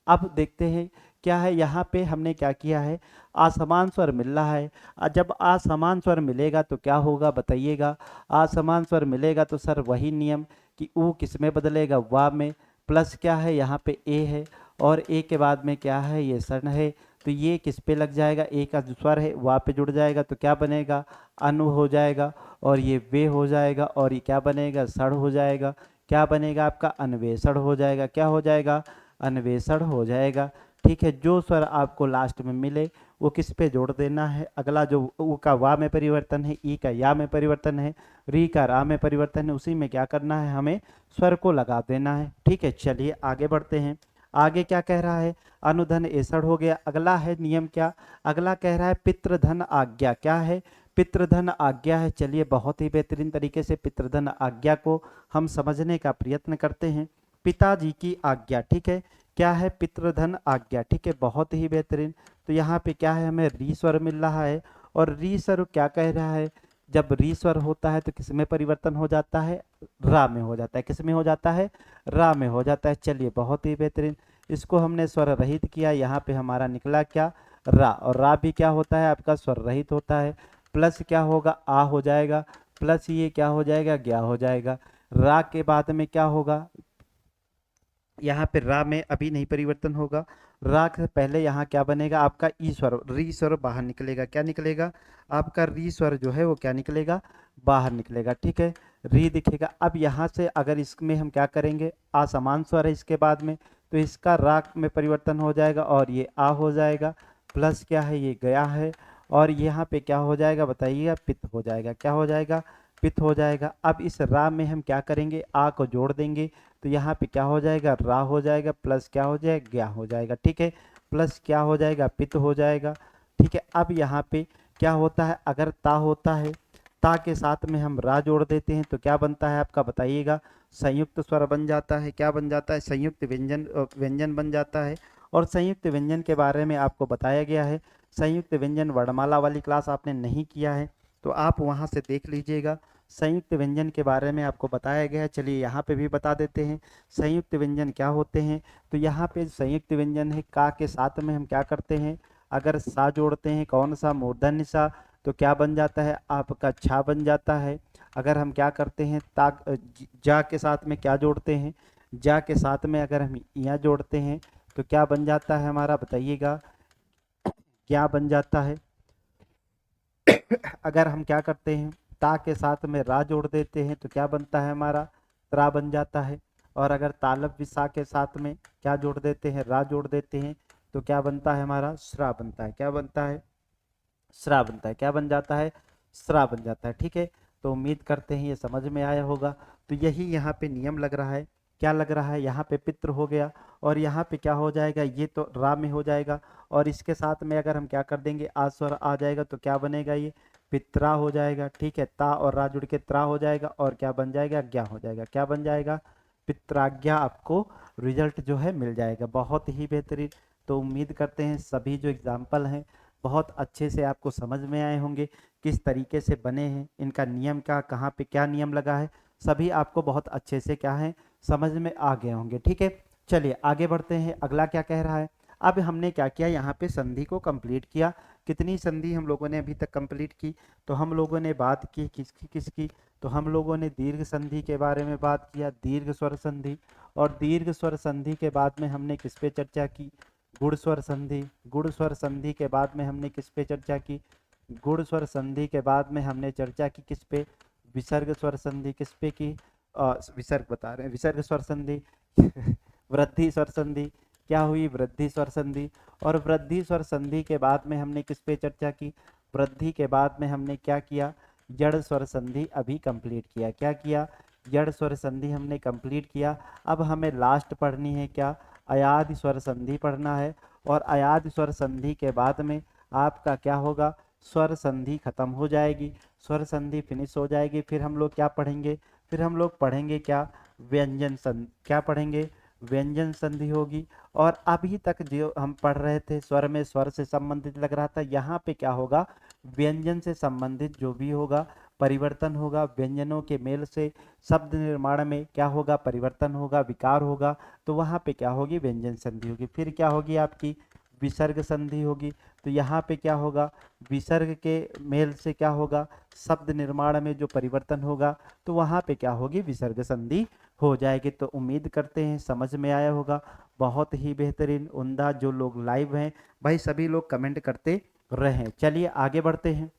अब देखते हैं क्या है, यहाँ पे हमने क्या किया है, असमान स्वर मिल रहा है। जब असमान स्वर मिलेगा तो क्या होगा बताइएगा, असमान स्वर मिलेगा तो सर वही नियम कि ऊ किस में बदलेगा, वा में, प्लस क्या है यहाँ पे ए है, और ए के बाद में क्या है, ये सण है, तो ये किस पे लग जाएगा, ए का जो स्वर है वा पे जुड़ जाएगा, तो क्या बनेगा, अनु हो जाएगा, और ये वे हो जाएगा, और ये क्या बनेगा, सड़ हो जाएगा, क्या बनेगा आपका, अन्वेषण हो जाएगा, क्या हो जाएगा, अन्वेषण हो जाएगा, ठीक है। जो स्वर आपको लास्ट में मिले वो किस पे जोड़ देना है, अगला जो ऊ का वा में परिवर्तन है, ई का या में परिवर्तन है, री का रा में परिवर्तन है, उसी में क्या करना है, हमें स्वर को लगा देना है, ठीक है। चलिए आगे बढ़ते हैं। आगे क्या कह रहा है, अनुधन एसड़ हो गया। अगला है नियम क्या, अगला कह रहा है पितृधन आज्ञा, क्या है, पितृधन आज्ञा है। चलिए, बहुत ही बेहतरीन तरीके से पितृधन आज्ञा को हम समझने का प्रयत्न करते हैं। पिताजी की आज्ञा, ठीक है, क्या है, पितृधन आज्ञा, ठीक है, बहुत ही बेहतरीन। तो यहाँ पे क्या है, हमें री स्वर मिल रहा है, और री स्वर क्या कह रहा है, जब री स्वर होता है तो किस में परिवर्तन हो जाता है, रा में हो जाता है, किस में हो जाता है, रा में हो जाता है। चलिए, बहुत ही बेहतरीन, इसको हमने स्वर रहित किया, यहाँ पे हमारा निकला क्या, रा, और रा भी क्या होता है आपका, स्वर रहित होता है, प्लस क्या होगा, आ हो जाएगा, प्लस ये क्या हो जाएगा, ज्ञा हो जाएगा। रा के बाद में क्या होगा, यहाँ पे रा में अभी नहीं परिवर्तन होगा, रा से पहले यहाँ क्या बनेगा आपका, ई स्वर, री स्वर बाहर निकलेगा, क्या निकलेगा आपका, री स्वर जो है वो क्या निकलेगा, बाहर निकलेगा, ठीक है, री दिखेगा। अब यहाँ से अगर इसमें हम क्या करेंगे, असमान स्वर है इसके बाद में, तो इसका रा में परिवर्तन हो जाएगा, और ये आ हो जाएगा, प्लस क्या है, ये गया है, और यहाँ पे क्या हो जाएगा बताइएगा, पित हो जाएगा, क्या हो जाएगा, पित हो जाएगा। अब इस रा में हम क्या करेंगे, आ को जोड़ देंगे, तो यहाँ पे क्या हो जाएगा, रा हो जाएगा, प्लस क्या हो जाएगा, ज्ञा हो जाएगा, ठीक है, प्लस क्या हो जाएगा, पित हो जाएगा, ठीक है। अब यहाँ पे क्या होता है, अगर ता होता है, ता के साथ में हम रा जोड़ देते हैं तो क्या बनता है आपका बताइएगा, संयुक्त स्वर बन जाता है, क्या बन जाता है, संयुक्त व्यंजन, व्यंजन बन जाता है। और संयुक्त व्यंजन के बारे में आपको बताया गया है, संयुक्त व्यंजन वर्णमाला वाली क्लास आपने नहीं किया है तो आप वहाँ से देख लीजिएगा, संयुक्त व्यंजन के बारे में आपको बताया गया है। चलिए यहाँ पे भी बता देते हैं संयुक्त व्यंजन क्या होते हैं। तो यहाँ पे संयुक्त व्यंजन है, का के साथ में हम क्या करते हैं, अगर सा जोड़ते हैं, कौन सा, मूर्धन्य सा, तो क्या बन जाता है आपका, छा बन जाता है। अगर हम क्या करते हैं, ता जा के साथ में क्या जोड़ते हैं, जा के साथ में अगर हम या जोड़ते हैं तो क्या बन जाता है हमारा बताइएगा, क्या बन जाता है। अगर हम क्या करते हैं, ता के साथ में रा जोड़ देते हैं तो क्या बनता है हमारा, त्रा बन जाता है। और अगर तालब विसा के साथ में क्या जोड़ देते हैं, रा जोड़ देते हैं तो क्या बनता है हमारा, श्रा बनता है, क्या बनता है, श्रा बनता है, क्या बन जाता है, श्रा बन जाता है, ठीक है। तो उम्मीद करते हैं ये समझ में आया होगा। तो यही यहाँ पे नियम लग रहा है, क्या लग रहा है, यहाँ पे पितृ हो गया, और यहाँ पे क्या हो जाएगा, ये तो रा में हो जाएगा, और इसके साथ में अगर हम क्या कर देंगे, आ स्वर आ जाएगा तो क्या बनेगा, ये पित्रा हो जाएगा, ठीक है, ता और रा जुड़ के त्रा हो जाएगा, और क्या बन जाएगा, ज्ञा हो जाएगा, क्या बन जाएगा, पित्राज्ञा। आपको रिजल्ट जो है मिल जाएगा, बहुत ही बेहतरीन। तो उम्मीद करते हैं सभी जो एग्जाम्पल हैं बहुत अच्छे से आपको समझ में आए होंगे, किस तरीके से बने हैं, इनका नियम का, कहाँ पे क्या नियम लगा है, सभी आपको बहुत अच्छे से क्या है समझ में आ गए होंगे, ठीक है। चलिए आगे बढ़ते हैं, अगला क्या कह रहा है। अब हमने क्या किया, यहाँ पे संधि को कंप्लीट किया। कितनी संधि हम लोगों ने अभी तक कंप्लीट की, तो हम लोगों ने बात की किसकी किसकी, तो हम लोगों ने दीर्घ संधि के बारे में बात किया, दीर्घ स्वर संधि। और दीर्घ स्वर संधि के बाद में हमने किस पे चर्चा की, गुण स्वर संधि। गुण स्वर संधि के बाद में हमने किस पे चर्चा की, गुण स्वर संधि के बाद में हमने चर्चा की किस पे, विसर्ग स्वर संधि। किस पे की, विसर्ग बता रहे हैं, विसर्ग स्वर संधि वृद्धि स्वर संधि, क्या हुई, वृद्धि स्वर संधि। और वृद्धि स्वर संधि के बाद में हमने किस पे चर्चा की, वृद्धि के बाद में हमने क्या किया, जड़ स्वर संधि अभी कंप्लीट किया। क्या किया, जड़ स्वर संधि हमने कंप्लीट किया। अब हमें लास्ट पढ़नी है क्या, अयादि स्वर संधि पढ़ना है। और अयादि स्वर संधि के बाद में आपका क्या होगा, स्वर संधि खत्म हो जाएगी, स्वर संधि फिनिश हो जाएगी। फिर हम लोग क्या पढ़ेंगे, फिर हम लोग पढ़ेंगे क्या, व्यंजन संधि। क्या पढ़ेंगे, व्यंजन संधि होगी। और अभी तक जो हम पढ़ रहे थे स्वर में स्वर से संबंधित लग रहा था, यहाँ पे क्या होगा, व्यंजन से संबंधित जो भी होगा परिवर्तन होगा, व्यंजनों के मेल से शब्द निर्माण में क्या होगा, परिवर्तन होगा, विकार होगा, तो वहाँ पे क्या होगी, व्यंजन संधि होगी। फिर क्या होगी आपकी, विसर्ग संधि होगी। तो यहाँ पे क्या होगा, विसर्ग के मेल से क्या होगा, शब्द निर्माण में जो परिवर्तन होगा, तो वहाँ पे क्या होगी, विसर्ग संधि हो जाएगी। तो उम्मीद करते हैं समझ में आया होगा। बहुत ही बेहतरीन, उम्दा। जो लोग लाइव हैं भाई सभी लोग कमेंट करते रहें। चलिए आगे बढ़ते हैं,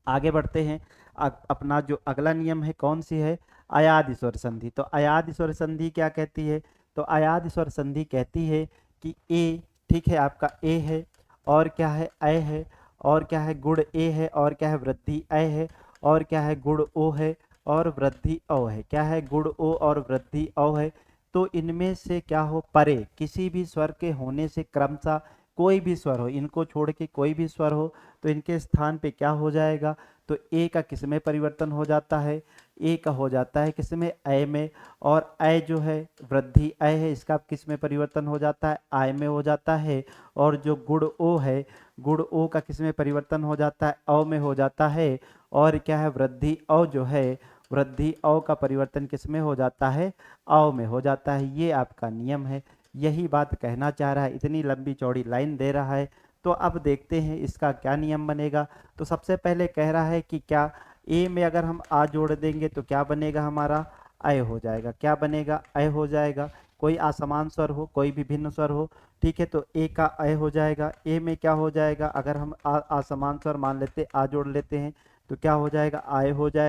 आगे बढ़ते हैं। अपना जो अगला नियम है कौन सी है, अयादि स्वर संधि। तो अयादि स्वर संधि क्या कहती है, तो अयादि स्वर संधि कहती है कि ए, ठीक है, आपका ए है, और क्या है, अ है, और क्या है, गुण ए है, और क्या है, वृद्धि अ है, और क्या है, गुण ओ है, और वृद्धि औ है। क्या है, गुण ओ और वृद्धि औ है। तो इनमें से क्या हो, परे किसी भी स्वर के होने से क्रमशः कोई भी स्वर हो, इनको छोड़ के कोई भी स्वर हो, तो इनके स्थान पे क्या हो जाएगा, तो ए का किस में परिवर्तन हो जाता है, ए का हो जाता है किस में, अय में। और अय जो है, वृद्धि अय है, इसका किस में परिवर्तन हो जाता है, आय में हो जाता है। और जो गुण ओ है, गुण ओ का किस में परिवर्तन हो जाता है, अ में हो जाता है। और क्या है, वृद्धि औ जो है, वृद्धि औ का परिवर्तन किस में हो जाता है, अ में हो जाता है। ये आपका नियम है, यही बात कहना चाह रहा है, इतनी लंबी चौड़ी लाइन दे रहा है। तो अब देखते हैं इसका क्या नियम बनेगा। तो सबसे पहले कह रहा है कि क्या, ए में अगर हम आ जोड़ देंगे तो क्या बनेगा, हमारा अय हो जाएगा। क्या बनेगा, अय हो जाएगा। कोई असमान स्वर हो, कोई विभिन्न स्वर हो, ठीक है, तो ए का अय हो जाएगा। ए में क्या हो जाएगा, अगर हम असमान स्वर मान लेते, आ जोड़ लेते हैं, तो क्या हो जाएगा, आय हो जाएगा।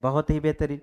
बहुत ही बेहतरीन।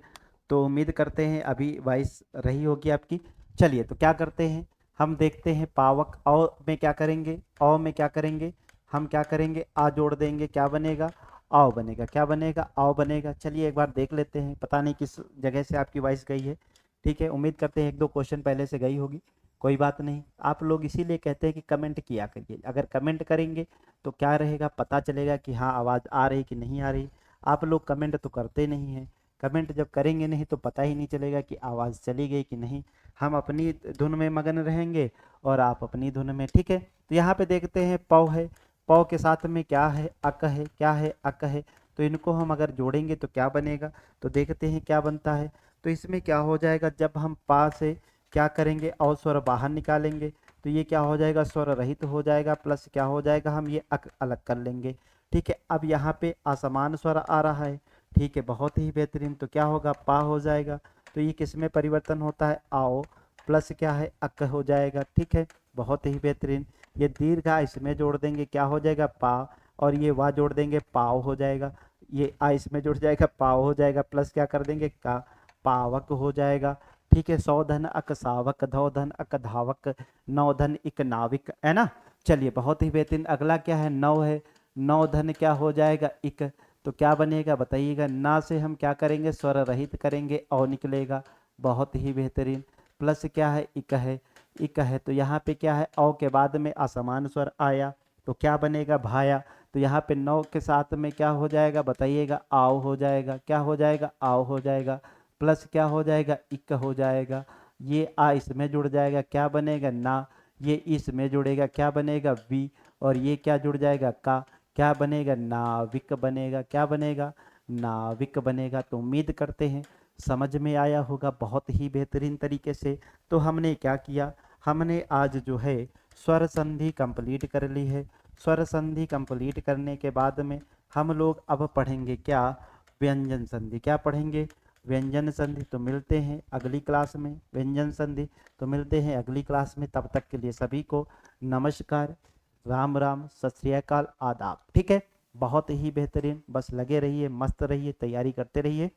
तो उम्मीद करते हैं अभी वॉइस रही होगी आपकी। चलिए तो क्या करते हैं, हम देखते हैं पावक औ में क्या करेंगे, औ में क्या करेंगे, हम क्या करेंगे, आ जोड़ देंगे, क्या बनेगा, आओ बनेगा, क्या बनेगा, आओ बनेगा। चलिए एक बार देख लेते हैं, पता नहीं किस जगह से आपकी वॉइस गई है। ठीक है, उम्मीद करते हैं एक दो क्वेश्चन पहले से गई होगी, कोई बात नहीं। आप लोग इसीलिए कहते हैं कि कमेंट किया करिए, अगर कमेंट करेंगे तो क्या रहेगा, पता चलेगा कि हाँ आवाज़ आ रही कि नहीं आ रही। आप लोग कमेंट तो करते नहीं हैं, कमेंट जब करेंगे नहीं तो पता ही नहीं चलेगा कि आवाज़ चली गई कि नहीं। हम अपनी धुन में मगन रहेंगे और आप अपनी धुन में। ठीक है, तो यहाँ पे देखते हैं पौ है, पौ के साथ में क्या है, अक है, क्या है, अक है। तो इनको हम अगर जोड़ेंगे तो क्या बनेगा, तो देखते हैं क्या बनता है। तो इसमें क्या हो जाएगा, जब हम पा से क्या करेंगे, और स्वर बाहर निकालेंगे तो ये क्या हो जाएगा, स्वर रहित हो जाएगा, प्लस क्या हो जाएगा, हम ये अक अलग कर लेंगे। ठीक है, अब यहाँ पे असमान स्वर आ रहा है। ठीक है, बहुत ही बेहतरीन। तो क्या होगा, पा हो जाएगा। तो ये किस में परिवर्तन होता है, आओ, प्लस क्या है, अक हो जाएगा। ठीक है, बहुत ही बेहतरीन। ये दीर्घ आ इसमें जोड़ देंगे, क्या हो जाएगा, पा, और ये वा जोड़ देंगे, पाव हो जाएगा। ये आ इसमें जुड़ जाएगा, पाव हो जाएगा, प्लस क्या कर देंगे, का, पावक हो जाएगा। ठीक है, सौ धन अक सावक, धौ धन अक धावक, नौ धन इक नाविक, है ना। चलिए बहुत ही बेहतरीन। अगला क्या है, नौ है, नौ धन क्या हो जाएगा, इक। तो क्या बनेगा बताइएगा, ना से हम क्या करेंगे, स्वर रहित करेंगे, औ निकलेगा। बहुत ही बेहतरीन। प्लस क्या है, इक है, इक है। तो यहाँ पे क्या है, औ के बाद में असमान स्वर आया तो क्या बनेगा, भाया। तो यहाँ पे नौ के साथ में क्या हो जाएगा बताइएगा, आओ हो जाएगा, क्या हो जाएगा, आओ हो जाएगा। प्लस क्या हो जाएगा, इक हो जाएगा। ये आ इसमें जुड़ जाएगा, क्या बनेगा, ना। ये इसमें जुड़ेगा, क्या बनेगा, वी। और ये क्या जुड़ जाएगा, का, क्या बनेगा, नाविक बनेगा, क्या बनेगा, नाविक बनेगा। तो उम्मीद करते हैं समझ में आया होगा बहुत ही बेहतरीन तरीके से। तो हमने क्या किया, हमने आज जो है स्वर संधि कंप्लीट कर ली है। स्वर संधि कंप्लीट करने के बाद में हम लोग अब पढ़ेंगे क्या, व्यंजन संधि। क्या पढ़ेंगे, व्यंजन संधि। तो मिलते हैं अगली क्लास में, व्यंजन संधि। तो मिलते हैं अगली क्लास में, तब तक के लिए सभी को नमस्कार, राम राम, सत श्री अकाल, आदाब। ठीक है, बहुत ही बेहतरीन। बस लगे रहिए, मस्त रहिए, तैयारी करते रहिए।